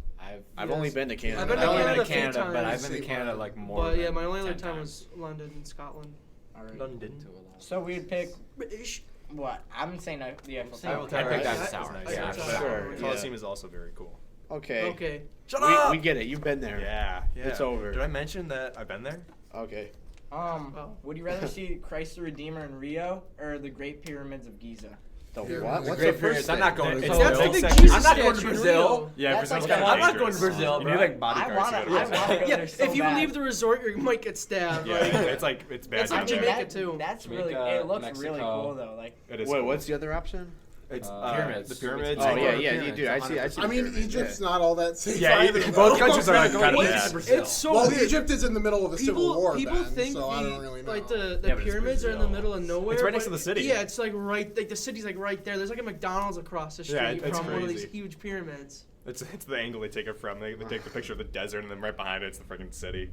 I've only been to Canada. I've been to I've only Canada been a to few Canada, but I've times. been to Canada like more. But yeah, than my only other 10 time times. was London and Scotland. All right. London. So we'd pick British. what? I'm saying the Eiffel saying Tower. Eiffel I Tower. picked Right. Eiffel Tower. Nice. Yeah, Yeah, sure. sure. Yeah. Coliseum is also very cool. Okay. Okay. Shut up! We get it. You've been there. Yeah, yeah. It's over. Did I mention that I've been there? Okay. Oh. Would you rather see Christ the Redeemer in Rio or the Great Pyramids of Giza? The Here, what? the What's Great the Pyramids. first I'm not thing? going to It's- Brazil. That's the big section. Jesus I'm not going to statue in Brazil. Rio. Yeah, That's Brazil's like got a- a I'm not dangerous. going to Brazil, You bro. need like bodyguards. I wanna- to go to I Brazil. wanna go Yeah, there so if you bad. leave the resort, you might get stabbed. Yeah, Like, it's like it's bad. It's like down Jamaica, there. that- too. That's really. Jamaica, It looks really Mexico. cool though. Like It is Wait, cool. what's the other option? It's Pyramids. The pyramids. Oh and- yeah, Pyramids, yeah, dude. I see. I mean, pyramids, Egypt's yeah. not all that safe. Yeah, either, both though. countries are like kind of It's- bad. Brazil. It's so Well, weird. Egypt is in the middle of a civil war, People Ben, think so I don't really know. like the Yeah, but it's pyramids are in the Brazil. middle of nowhere. It's right next but- to the city. Yeah, it's like right, like the city's like right there. There's like a McDonald's across the street Yeah, it's from one of these crazy. huge pyramids. It's the angle they take it from. They take the picture of the desert, and then right behind it's the freaking city.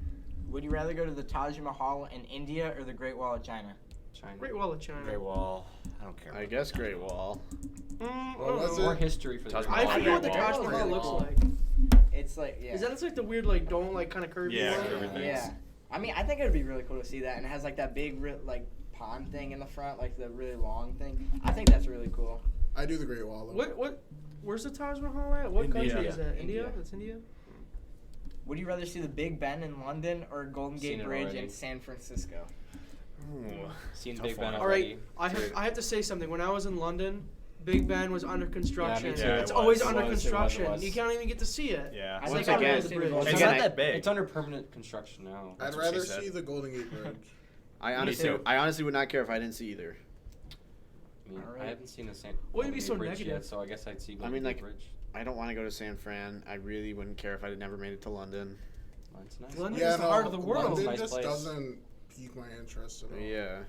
would you rather go to the Taj Mahal in India or the Great Wall of China? China. Great Wall of China. Great Wall. I don't care. I guess Great Wall. I What don't was know. More history for the Taj Great I Mahal. Wall. forget what the Great Taj Wall. Mahal Great looks Wall. like. It's like yeah. Is that like the weird like don't like kind of curvy Yeah, one? curvy things. Yeah. I mean, I think it would be really cool to see that, and it has like that big like pond thing in the front, like the really long thing. I think that's really cool. I do the Great Wall. Though. Where's the Taj Mahal at? What India. country is that? India? India. That's India? Would you rather see the Big Ben in London or Golden Seen Gate it Bridge already. in San Francisco? Seen Tough Big Ben one. All right, already. I have to say something. When I was in London, Big Ben was under construction. too. Yeah, It's it always was. under It was, construction. it was. You can't even get to see it. Yeah. I Once think I'd again- rather see the Once Golden It's Gate. not again, that big. It's under permanent construction now. I'd That's what she rather said. see the Golden Gate Bridge. too. I honestly would not care if I didn't see either. I mean, Alright. I haven't seen the San Why would you be Golden so Gate Bridge negative? yet, so I guess I'd see I Golden mean, Gate like, Bridge. I don't want to go to San Fran. I really wouldn't care if I had never made it to London. Oh, it's nice. London Yeah, is the no, heart of the world. London Nice just place. doesn't pique my interest at all. Yeah.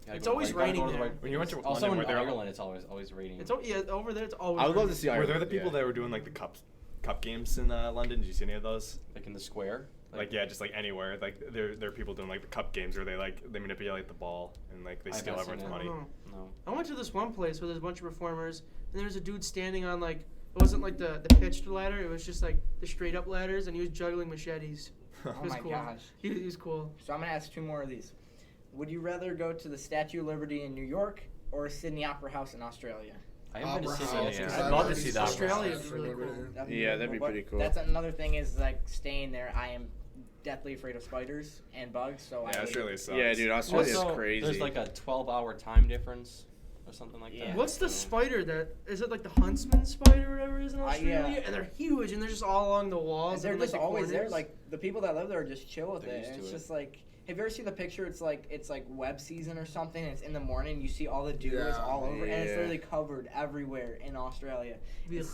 Gotta It's go to always the right- gotta raining go to the there. right- When you went to Also London, in were there- Ireland, it's always raining. It's over there. It's always. I would love to raining. see Were Ireland. there the people yeah. that were doing like the cup games in London? Did you see any of those? like in the square. Like yeah, just like anywhere. Like there are people doing like the cup games where they manipulate the ball and like they I've steal not seen everyone's it. money. No. I went to this one place where there's a bunch of performers, and there was a dude standing on like it wasn't like the pitched ladder. It was just like the straight up ladders, and he was juggling machetes. Oh It was my cool. gosh. He was cool. So I'm gonna ask 2 more of these. Would you rather go to the Statue of Liberty in New York or Sydney Opera House in Australia? I haven't been to Opera Sydney. House, yet. 'cause I'd I've love to already see seen the Opera Australia House is for really Liberty. cool. Yeah, that'd be But pretty cool. That's another thing is like staying there. I am deathly afraid of spiders and bugs, so Yeah, I Australia sucks. Yeah, dude, Australia's Also, crazy. there's like a 12-hour time difference or something like Yeah. that. What's the so- spider that is it like the huntsman spider or whatever it is in yeah. Australia? And they're huge and they're just all along the walls. they're and, just like, the always there. corners. Like the people that live there are just chill with They're it. used And to it's it. just like, have you ever seen the picture? It's like web season or something. And it's in the morning. You see all the dew is Yeah. all over, and it's Yeah. literally covered everywhere in Australia. Ugh.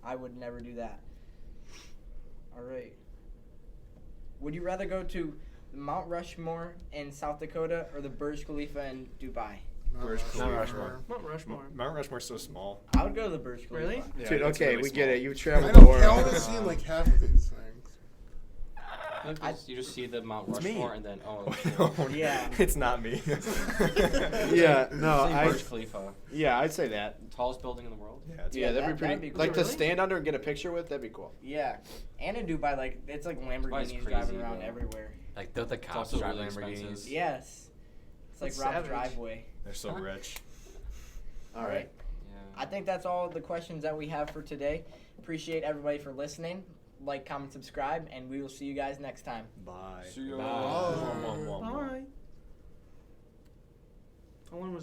I would never do that. All right. Would you rather go to Mount Rushmore in South Dakota or the Burj Khalifa in Dubai? Burj Mount Khalifa. Rushmore. Mount Rushmore. Mount Rushmore's so small. I would go to the Burj Khalifa. Really? Yeah, Dude, it's okay, really we small. get it. You I traveled know the Callum world. has seen like half of these things. You just see the Mount It's me. Rushmore and then Yeah. It's not me. Yeah, no, Say I. Burj Khalifa, Yeah, I'd say that. tallest building in the world. Yeah, it's Yeah, that'd be pretty. that'd be cool. Like to Really? stand under and get a picture with. That'd be cool. Yeah, and in Dubai, like it's like Lamborghinis crazy, driving around though. everywhere. Like the cops also drive really Lamborghinis. expensive. Yes, it's like That's Rob's savage. driveway. They're so rich. All right. Yeah. I think that's all the questions that we have for today. Appreciate everybody for listening. Like, comment, subscribe, and we will see you guys next time. Bye. See ya. Bye. Oh. Bye. How long was